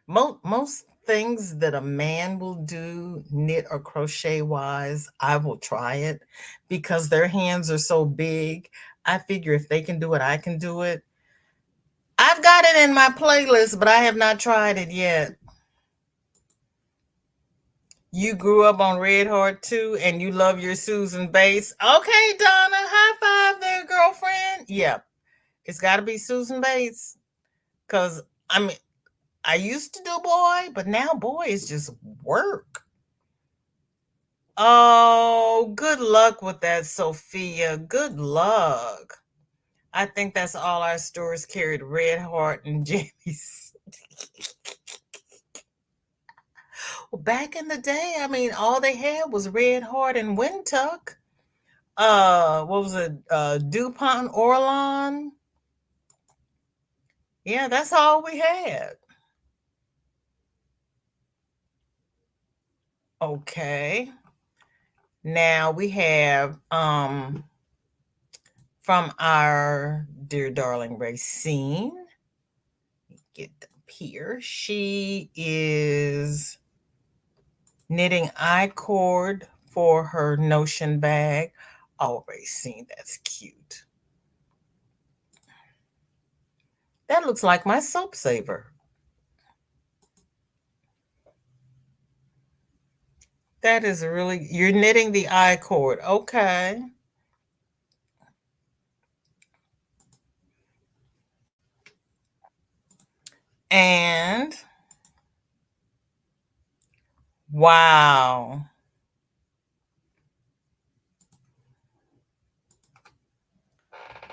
Most things that a man will do, knit or crochet wise, I will try it because their hands are so big. I figure if they can do it, I can do it. I've got it in my playlist, but I have not tried it yet. You grew up on Red Heart too, and you love your Susan Bates. Okay, Donna, high five there, girlfriend. Yep, it's got to be Susan Bates because I used to do boy, but now boy is just work. Oh, good luck with that, Sophia. Good luck. I think that's all our stores carried, Red Heart and Jammies. Well, back in the day, all they had was Red Heart and Wintuck. What was it? DuPont Orlon. Yeah, that's all we had. Okay. Now we have from our dear darling Racine. Get up here. She is knitting I-cord for her Notion bag. Oh, Racine, that's cute. That looks like my soap saver. That is really, you're knitting the I-cord. Okay. And wow.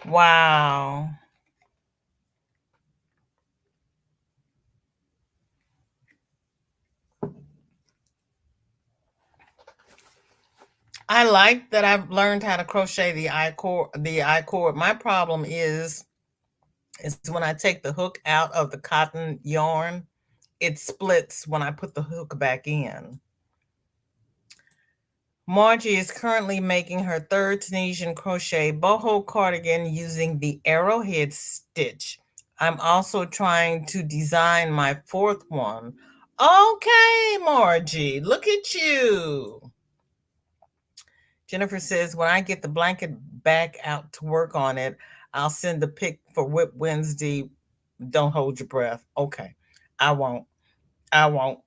Wow. I like that I've learned how to crochet the I-cord. My problem is when I take the hook out of the cotton yarn, it splits when I put the hook back in. Margie is currently making her third Tunisian crochet boho cardigan using the arrowhead stitch. I'm also trying to design my fourth one. Okay, Margie, look at you. Jennifer says, when I get the blanket back out to work on it, I'll send a pic for WIP Wednesday. Don't hold your breath. Okay. I won't. I won't.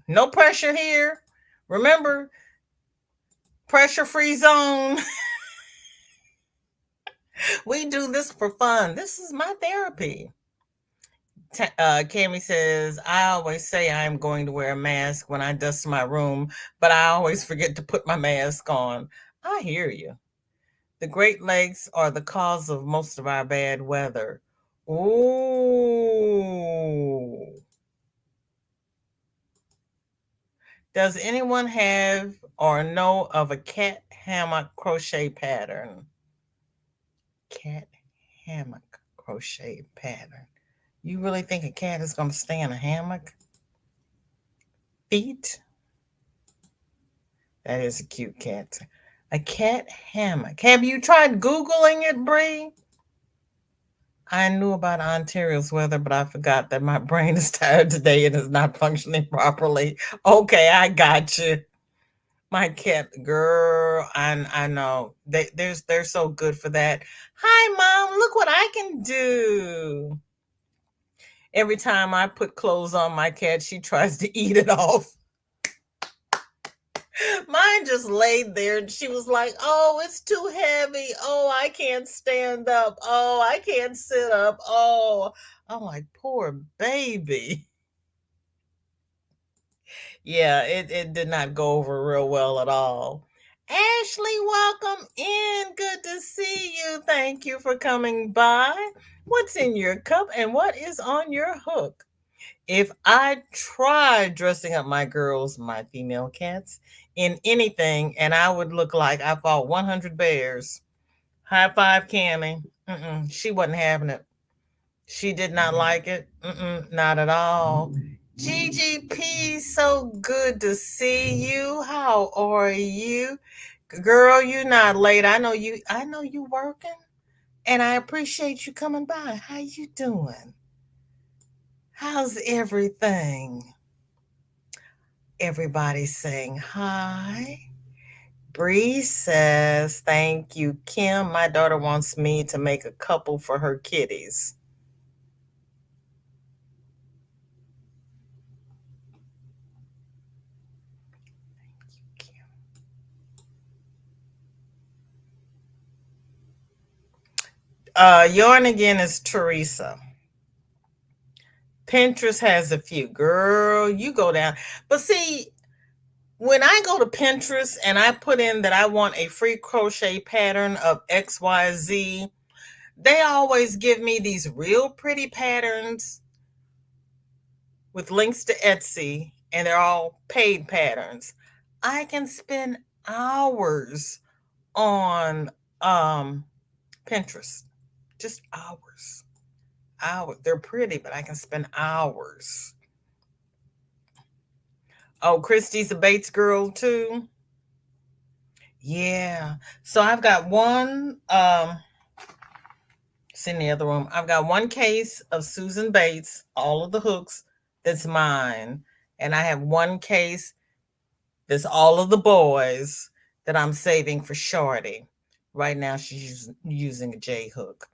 No pressure here. Remember, pressure free zone. We do this for fun. This is my therapy. Cami says, I always say I am going to wear a mask when I dust my room, but I always forget to put my mask on. I hear you. The Great Lakes are the cause of most of our bad weather. Ooh. Does anyone have or know of a cat hammock crochet pattern? Cat hammock crochet pattern. You really think a cat is going to stay in a hammock? Feet? That is a cute cat. A cat hammock. Have you tried Googling it, Bree? I knew about Ontario's weather, but I forgot that my brain is tired today and is not functioning properly. Okay, I got you. My cat, girl, I know. They're so good for that. Hi, Mom, look what I can do. Every time I put clothes on my cat, she tries to eat it off. Mine just laid there and she was like, oh, it's too heavy. Oh, I can't stand up. Oh, I can't sit up. Oh, I'm like, poor baby. Yeah, it did not go over real well at all. Ashley, welcome in. Good to see you. Thank you for coming by. What's in your cup and what is on your hook? If I tried dressing up my girls, my female cats, in anything, and I would look like I fought 100 bears. High five, Cammy. She wasn't having it. She did not like it. Not at all. GGP, so good to see you. How are you? Girl, you're not late. I know you working. And I appreciate you coming by. How you doing? How's everything? Everybody's saying hi. Bree says, thank you, Kim. My daughter wants me to make a couple for her kitties. Yarn again is Teresa. Pinterest has a few. Girl, you go down. But see, when I go to Pinterest and I put in that I want a free crochet pattern of XYZ, they always give me these real pretty patterns with links to Etsy, and they're all paid patterns. I can spend hours on Pinterest. Just hours. Hours. They're pretty, but I can spend hours. Oh, Christy's a Bates girl too. Yeah. So I've got one it's in the other room. I've got one case of Susan Bates, all of the hooks, that's mine. And I have one case that's all of the boys that I'm saving for Shorty. Right now she's using a J hook.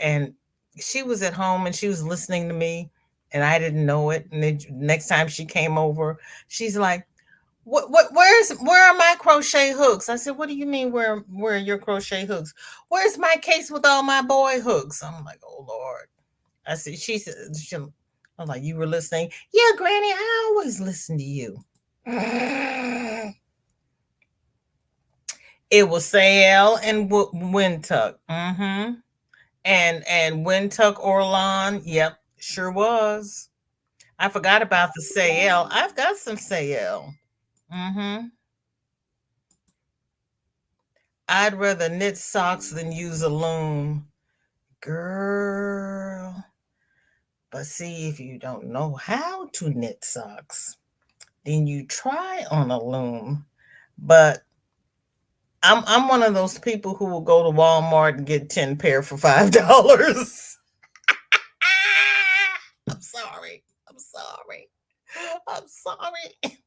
And she was at home and she was listening to me and I didn't know it. And then next time she came over, she's like, where are my crochet hooks? I said, what do you mean where are your crochet hooks? Where's my case with all my boy hooks? I'm like, oh Lord. I said, I'm like, you were listening? Yeah, Granny, I always listen to you. It was Sayel and Wintuck. And Wintuck Orlon. Yep, sure was. I forgot about the Sayel. I've got some Sayel. I'd rather knit socks than use a loom. Girl. But see, if you don't know how to knit socks, then you try on a loom. But I'm one of those people who will go to Walmart and get 10 pair for $5. I'm sorry. I'm sorry. I'm sorry.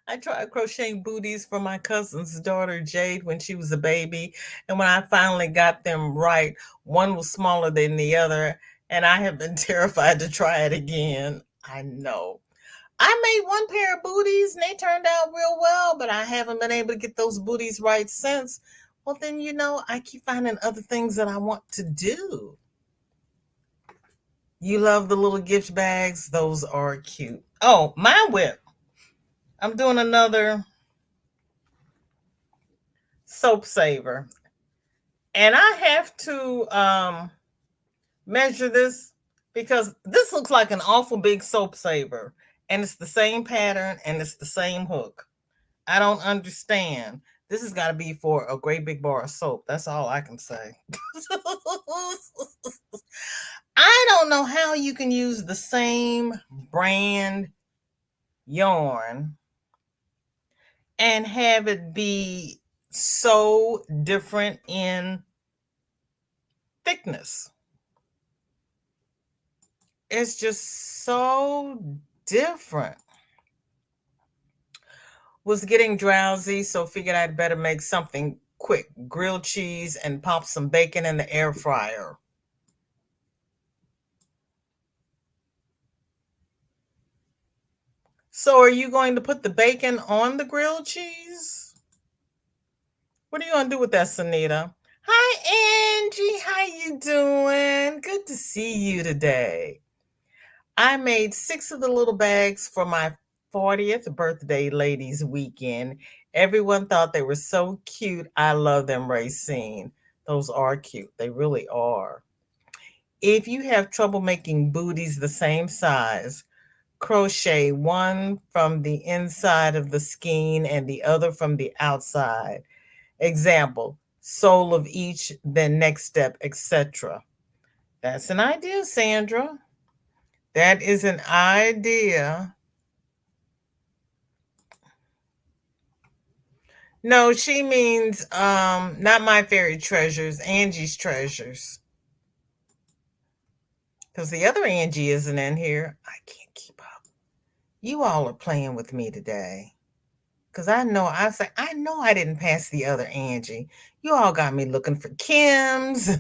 I tried crocheting booties for my cousin's daughter, Jade, when she was a baby. And when I finally got them right, one was smaller than the other. And I have been terrified to try it again. I know. I made one pair of booties and they turned out real well, but I haven't been able to get those booties right since. Well, then, I keep finding other things that I want to do. You love the little gift bags? Those are cute. Oh, my whip. I'm doing another soap saver. And I have to measure this because this looks like an awful big soap saver. And it's the same pattern and it's the same hook. I don't understand. This has got to be for a great big bar of soap. That's all I can say. I don't know how you can use the same brand yarn and have it be so different in thickness. It's just so different. Was getting drowsy, so figured I'd better make something quick. Grilled cheese and pop some bacon in the air fryer. So are you going to put the bacon on the grilled cheese? What are you going to do with that, Sunita? Hi, Angie. How you doing? Good to see you today. I made 6 of the little bags for my 40th birthday ladies weekend. Everyone thought they were so cute. I love them, Racine. Those are cute. They really are. If you have trouble making booties the same size, crochet one from the inside of the skein and the other from the outside. Example, sole of each, then next step, etc. That's an idea, Sandra. That is an idea. No, she means not my fairy treasures, Angie's treasures. Because the other Angie isn't in here. I can't keep up. You all are playing with me today. Because I know I didn't pass the other Angie. You all got me looking for Kim's.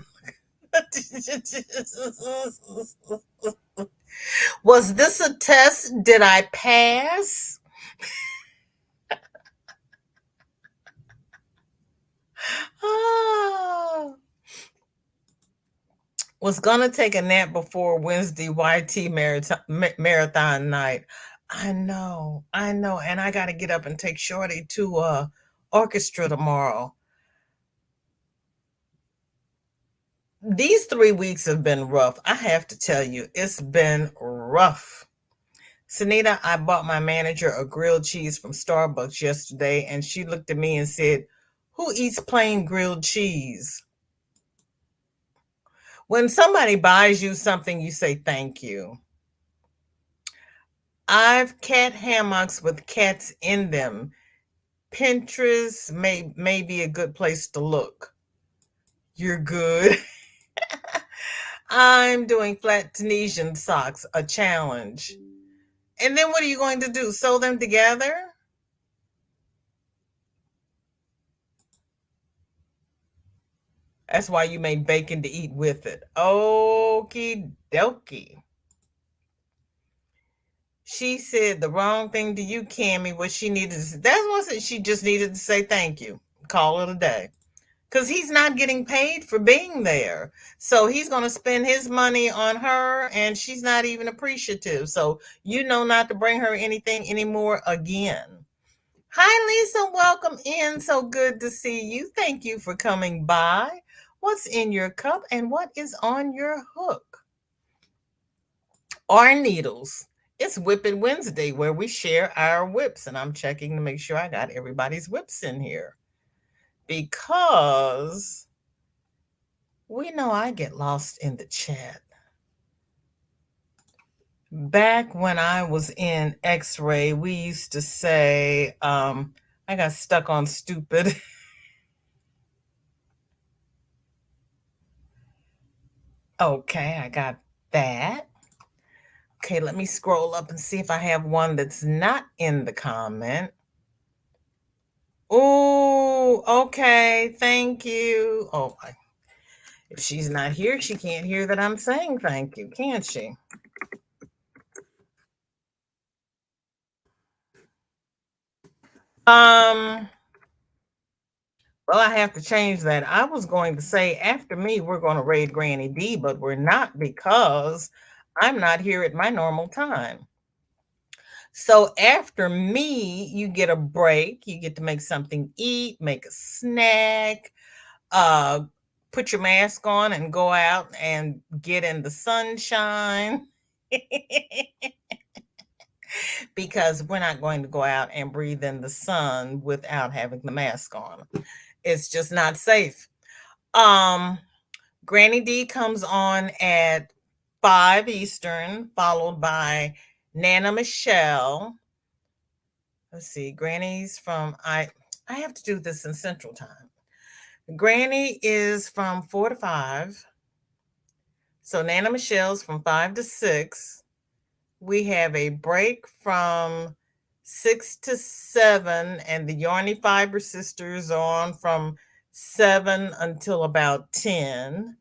Was this a test? Did I pass? Oh. Was gonna take a nap before Wednesday YT marathon night. I know, and I got to get up and take Shorty to orchestra tomorrow. These 3 weeks have been rough. I have to tell you, it's been rough. Sunita, I bought my manager a grilled cheese from Starbucks yesterday, and she looked at me and said, "Who eats plain grilled cheese?" When somebody buys you something, you say thank you. I've cat hammocks with cats in them. Pinterest may be a good place to look. You're good. I'm doing flat Tunisian socks, a challenge. And then what are you going to do? Sew them together? That's why you made bacon to eat with it. Okie dokie. She said the wrong thing to you, Cammie. What she needed to say. That wasn't, she just needed to say thank you. Call it a day. Because he's not getting paid for being there. So he's going to spend his money on her and she's not even appreciative. So you know not to bring her anything anymore again. Hi, Lisa. Welcome in. So good to see you. Thank you for coming by. What's in your cup and what is on your hook? Or needles. It's WIP It Wednesday where we share our whips. And I'm checking to make sure I got everybody's whips in here. Because we know I get lost in the chat. Back when I was in X-ray, we used to say, I got stuck on stupid. Okay, I got that. Okay, let me scroll up and see if I have one that's not in the comment. Oh, okay. Thank you. Oh, if she's not here, she can't hear that I'm saying thank you, can she? Um, well, I have to change that. I was going to say after me, we're going to raid Granny D, but we're not because I'm not here at my normal time. So after me, you get a break. You get to make something eat, make a snack, uh, put your mask on and go out and get in the sunshine. Because we're not going to go out and breathe in the sun without having the mask on. It's just not safe. Um, Granny D comes on at 5 Eastern, followed by Nana Michelle. Let's see, Granny's from I have to do this in Central Time. Granny is from 4 to 5. So Nana Michelle's from 5 to 6. We have a break from 6 to 7, and the Yarny Fiber Sisters are on from 7 until about 10.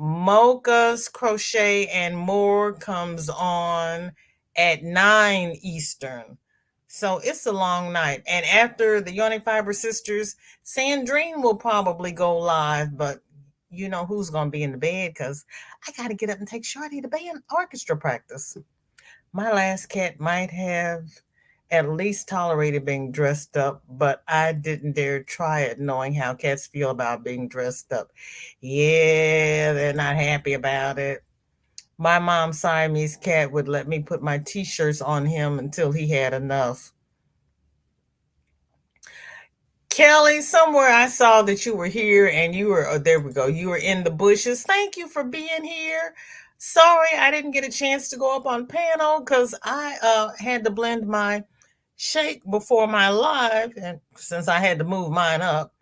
Mocha's Crochet and More comes on at 9 Eastern. So it's a long night. And after the Yarny Fiber Sisters, Sandrine will probably go live, but you know who's going to be in the bed because I got to get up and take Shorty to band orchestra practice. My last cat might have at least tolerated being dressed up, but I didn't dare try it knowing how cats feel about being dressed up. Yeah, they're not happy about it. My mom's Siamese cat would let me put my t-shirts on him until he had enough. Kelly, somewhere I saw that you were here and you were, oh, there we go. You were in the bushes. Thank you for being here. Sorry, I didn't get a chance to go up on panel because I had to blend my shake before my live, and since I had to move mine up.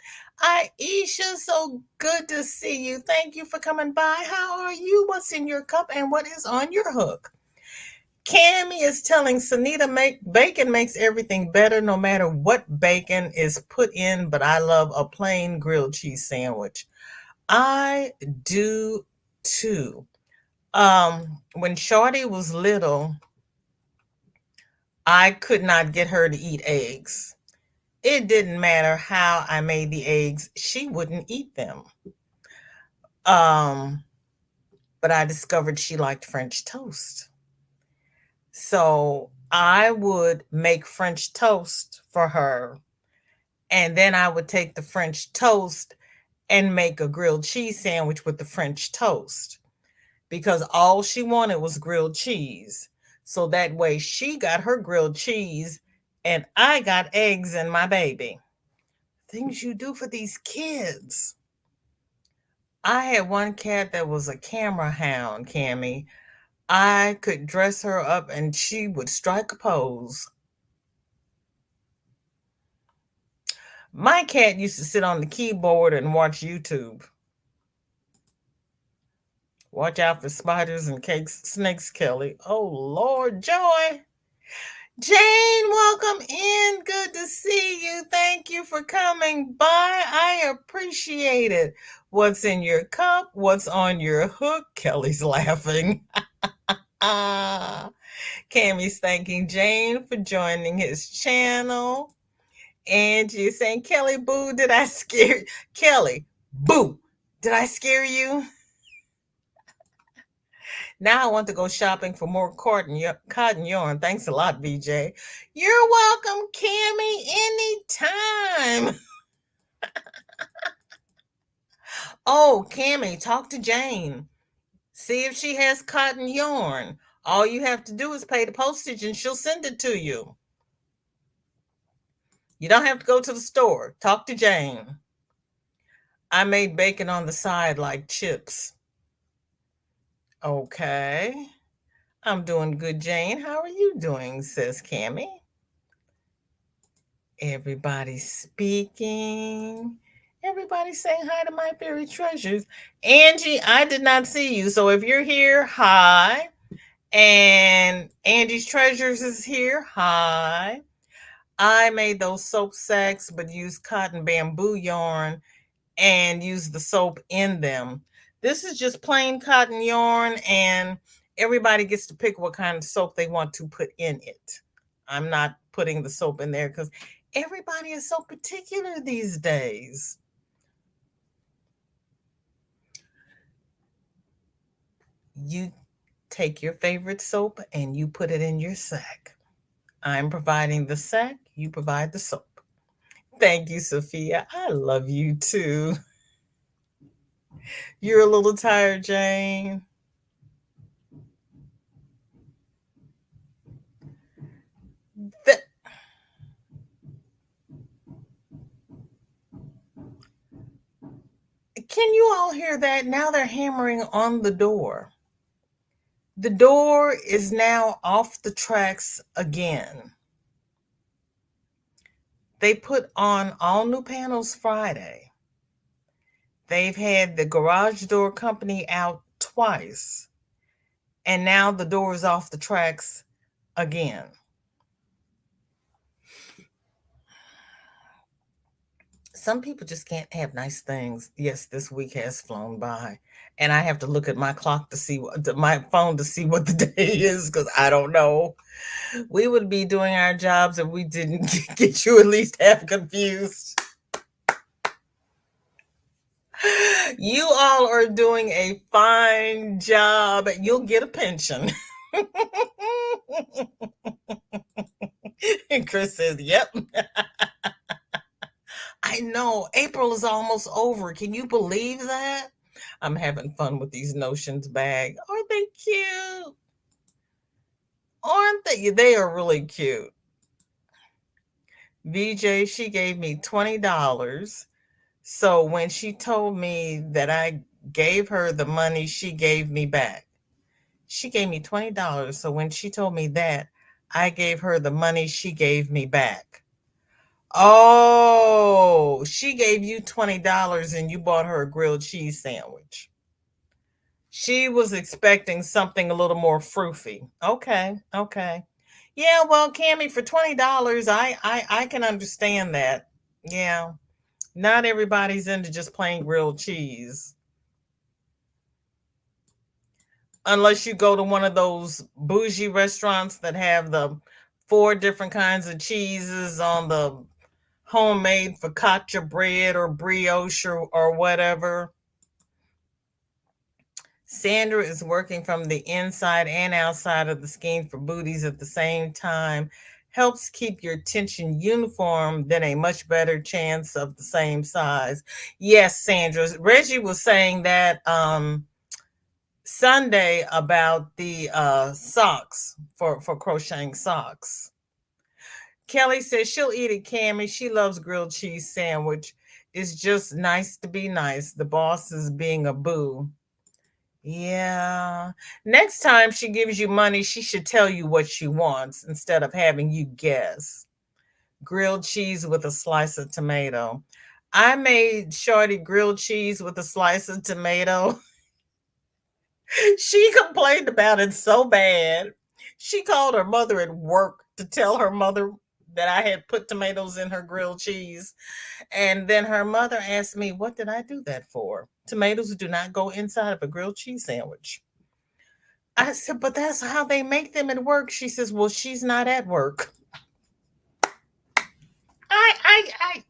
Aisha, so good to see you. Thank you for coming by. How are you? What's in your cup and what is on your hook? Cammy is telling Sunita make bacon makes everything better no matter what bacon is put in, but I love a plain grilled cheese sandwich. I do too. When Shorty was little, I could not get her to eat eggs. It didn't matter how I made the eggs, she wouldn't eat them. Um, but I discovered she liked French toast. So I would make French toast for her, and then I would take the French toast and make a grilled cheese sandwich with the French toast because all she wanted was grilled cheese. So that way she got her grilled cheese and I got eggs in my baby. Things you do for these kids. I had one cat that was a camera hound, Cammy. I could dress her up and she would strike a pose. My cat used to sit on the keyboard and watch YouTube. Watch out for spiders and cakes, snakes, Kelly. Oh, Lord, Joy. Jane, welcome in. Good to see you. Thank you for coming by. I appreciate it. What's in your cup? What's on your hook? Kelly's laughing. Cammy's thanking Jane for joining his channel. Angie is saying, Kelly, boo, did I scare you? Kelly, boo, did I scare you? Now I want to go shopping for more cotton yarn. Thanks a lot, BJ. You're welcome, Cammy, anytime. Oh, Cammy, talk to Jane. See if she has cotton yarn. All you have to do is pay the postage and she'll send it to you. You don't have to go to the store. Talk to Jane. I made bacon on the side like chips. Okay. I'm doing good, Jane. How are you doing? Says Cammy. Everybody's speaking. Everybody's saying hi to my fairy treasures. Angie, I did not see you. So if you're here, hi. And Angie's Treasures is here. Hi. I made those soap sacks, but used cotton bamboo yarn and use the soap in them. This is just plain cotton yarn, and everybody gets to pick what kind of soap they want to put in it. I'm not putting the soap in there because everybody is so particular these days. You take your favorite soap and you put it in your sack. I'm providing the sack, you provide the soap. Thank you, Sophia. I love you too. You're a little tired, Jane. Th- Can you all hear that? Now they're hammering on the door. The door is now off the tracks again. They put on all new panels Friday. They've had the garage door company out twice, and now the door is off the tracks again. Some people just can't have nice things. Yes, this week has flown by, and I have to look at my clock to see my phone to see what the day is because I don't know. We would be doing our jobs if we didn't get you at least half confused. You all are doing a fine job. You'll get a pension. And Chris says, "Yep." I know. April is almost over. Can you believe that? I'm having fun with these notions bag. Aren't they cute? Aren't they? They are really cute. VJ, she gave me $20. So when she told me that I gave her the money she gave me back, she gave me $20. So when she told me that, I gave her the money she gave me back. Oh, she gave you $20 and you bought her a grilled cheese sandwich. She was expecting something a little more froofy. Okay, okay. Yeah, well, Cammy, for $20, I can understand that. Yeah. Not everybody's into just plain grilled cheese. Unless you go to one of those bougie restaurants that have the four different kinds of cheeses on the homemade focaccia bread or brioche or whatever. Sandra is working from the inside and outside of the skein for booties at the same time. Helps keep your tension uniform, then a much better chance of the same size. Yes, Sandra. Reggie was saying that Sunday about the socks for crocheting socks. Kelly says she'll eat it, Cammy. She loves grilled cheese sandwich. It's just nice to be nice. The boss is being a boo. Yeah. Next time she gives you money, she should tell you what she wants instead of having you guess. Grilled cheese with a slice of tomato. I made Shorty grilled cheese with a slice of tomato. She complained about it so bad. She called her mother at work to tell her mother that I had put tomatoes in her grilled cheese. And then her mother asked me, "What did I do that for? Tomatoes do not go inside of a grilled cheese sandwich." I said, "But that's how they make them at work." She says, "Well, she's not at work." I.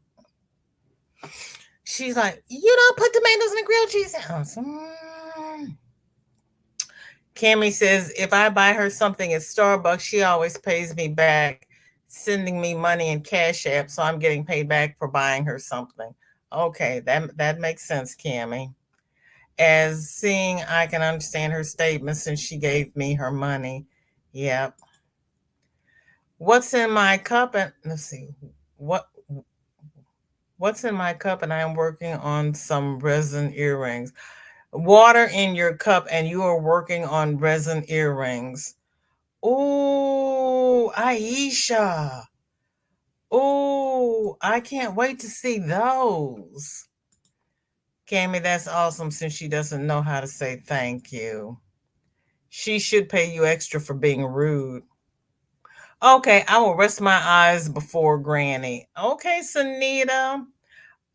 She's like, "You don't put tomatoes in a grilled cheese sandwich." Cammy says, if I buy her something at Starbucks, she always pays me back, sending me money in CashApp, so I'm getting paid back for buying her something. Okay, that makes sense, Cammy. As seeing, I can understand her statement since she gave me her money. Yep. What's in my cup? And let's see, what what's in my cup? And I am working on some resin earrings. Water in your cup, and you are working on resin earrings. Oh, Aisha. Oh, I can't wait to see those. Cammy, that's awesome since she doesn't know how to say thank you. She should pay you extra for being rude. Okay, I will rest my eyes before Granny. Okay, Sunita.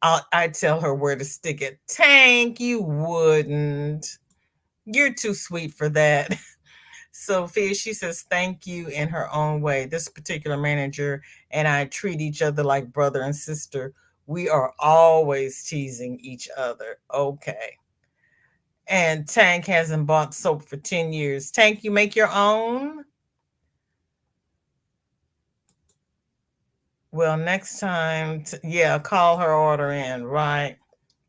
I tell her where to stick it. Tank, you wouldn't. You're too sweet for that. Sophia, she says thank you in her own way. This particular manager and I treat each other like brother and sister. We are always teasing each other. Okay. And Tank hasn't bought soap for 10 years. Tank, you make your own? Well, next time, yeah, call her order in, right?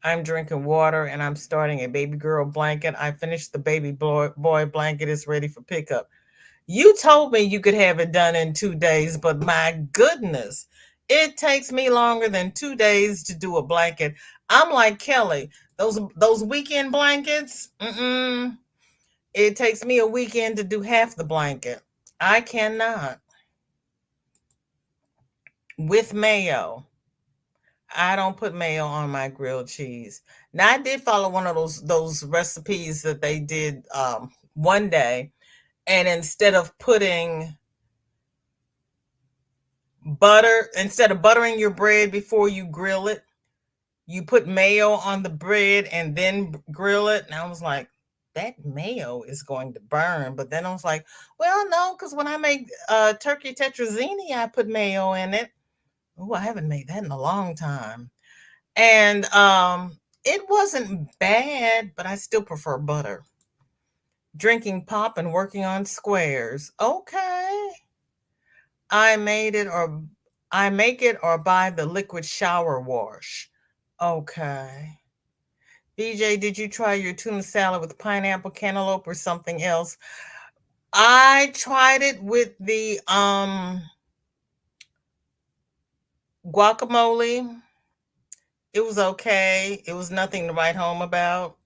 I'm drinking water and I'm starting a baby girl blanket. I finished the baby boy blanket. It's ready for pickup. You told me you could have it done in 2 days, but my goodness, it takes me longer than 2 days to do a blanket. I'm like Kelly, those weekend blankets. It takes me a weekend to do half the blanket. I cannot with mayo. I don't put mayo on my grilled cheese. Now I did follow one of those recipes that they did one day, and instead of buttering your bread before you grill it, you put mayo on the bread and then grill it. And I was like, that mayo is going to burn. But then I was like, well, no, because when I make turkey tetrazzini, I put mayo in it. Oh, I haven't made that in a long time. And it wasn't bad, but I still prefer butter. Drinking pop and working on squares. Okay. I made it or I make it or buy the liquid shower wash. Okay. BJ, did you try your tuna salad with pineapple, cantaloupe, or something else? I tried it with the guacamole. It was okay. It was nothing to write home about.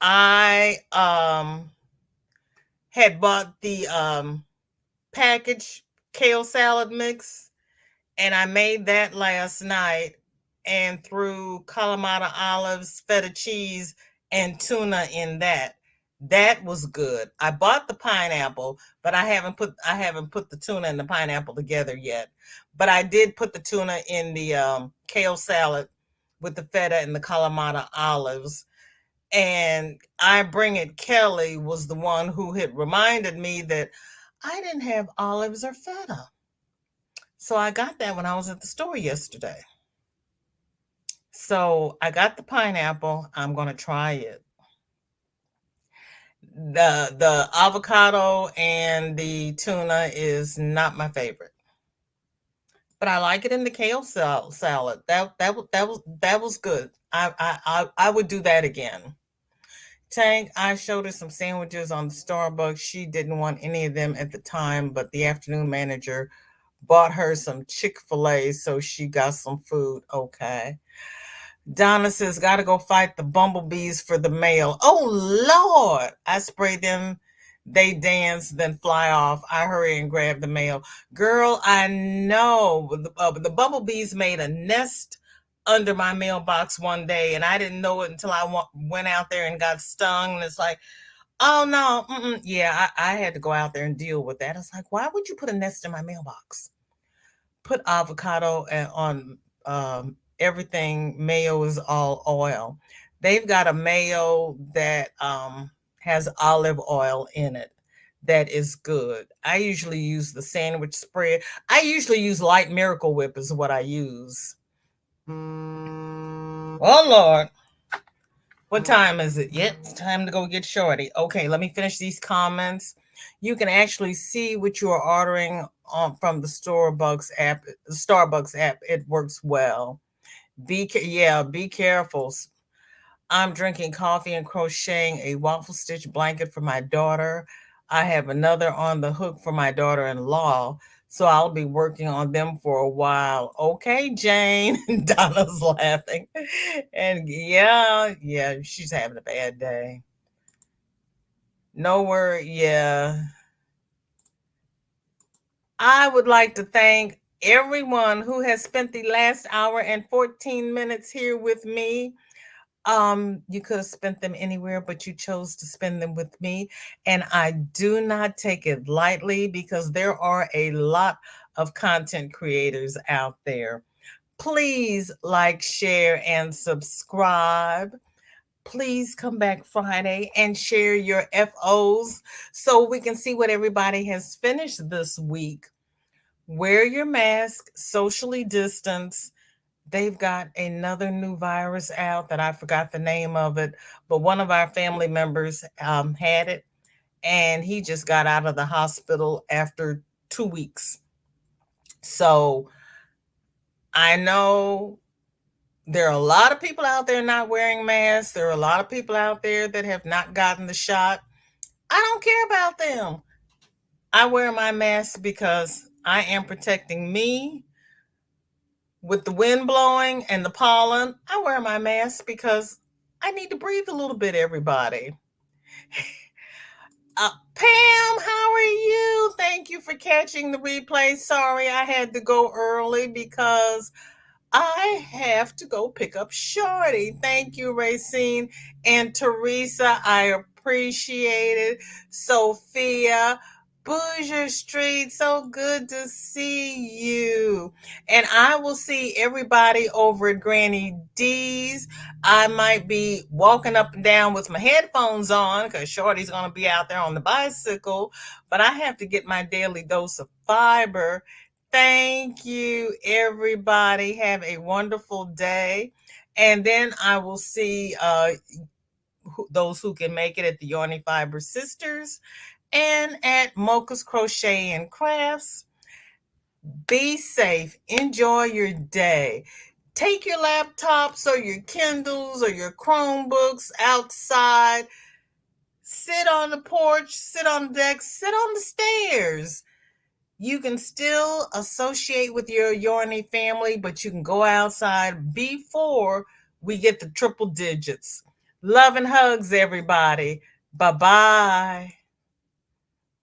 I had bought the packaged kale salad mix, and I made that last night and threw Kalamata olives, feta cheese, and tuna in that. That was good. I bought the pineapple, but I haven't put the tuna and the pineapple together yet. But I did put the tuna in the kale salad with the feta and the Kalamata olives. And I Bring It Kelly was the one who had reminded me that I didn't have olives or feta. So I got that when I was at the store yesterday. So I got the pineapple. I'm going to try it. The avocado and the tuna is not my favorite, but I like it in the kale salad. That was good. I would do that again. Tank, I showed her some sandwiches on the Starbucks. She didn't want any of them at the time, but the afternoon manager bought her some Chick-fil-A, so she got some food. Okay. Donna says, gotta go fight the bumblebees for the mail. Oh Lord. I spray them, they dance, then fly off. I hurry and grab the mail. Girl, I know. The bumblebees made a nest under my mailbox one day, and I didn't know it until I went out there and got stung. And it's like, oh no, yeah, I had to go out there and deal with that. It's like, why would you put a nest in my mailbox? Put avocado on everything. Mayo is all oil. They've got a mayo that has olive oil in it. That is good. I usually use the sandwich spread. I usually use light Miracle Whip is what I use. Oh Lord. What time is it? Yep, it's time to go get Shorty. Okay, let me finish these comments. You can actually see what you are ordering from the Starbucks app. Starbucks app, it works well. Be careful. I'm drinking coffee and crocheting a waffle stitch blanket for my daughter. I have another on the hook for my daughter-in-law, so I'll be working on them for a while. Okay, Jane. Donna's laughing. And yeah, she's having a bad day. No worry, yeah. I would like to thank everyone who has spent the last hour and 14 minutes here with me. You could have spent them anywhere, but you chose to spend them with me. And I do not take it lightly because there are a lot of content creators out there. Please like, share, and subscribe. Please come back Friday and share your FOs so we can see what everybody has finished this week. Wear your mask, socially distance. They've got another new virus out that I forgot the name of it, but one of our family members had it, and he just got out of the hospital after 2 weeks. So I know there are a lot of people out there not wearing masks. There are a lot of people out there that have not gotten the shot. I don't care about them. I wear my mask because I am protecting me with the wind blowing and the pollen. I wear my mask because I need to breathe a little bit, everybody. Pam, how are you? Thank you for catching the replay. Sorry I had to go early because I have to go pick up Shorty. Thank you, Racine and Teresa. I appreciate it. Sophia, Bouger Street, so good to see you. And I will see everybody over at Granny D's. I might be walking up and down with my headphones on because Shorty's going to be out there on the bicycle, but I have to get my daily dose of fiber. Thank you, everybody. Have a wonderful day. And then I will see those who can make it at the Yarny Fiber Sisters and at Mocha's Crochet and Crafts. Be safe. Enjoy your day. Take your laptops or your Kindles or your Chromebooks outside. Sit on the porch, sit on the deck, sit on the stairs. You can still associate with your Yarny family, but you can go outside before we get the triple digits. Love and hugs, everybody. Bye-bye.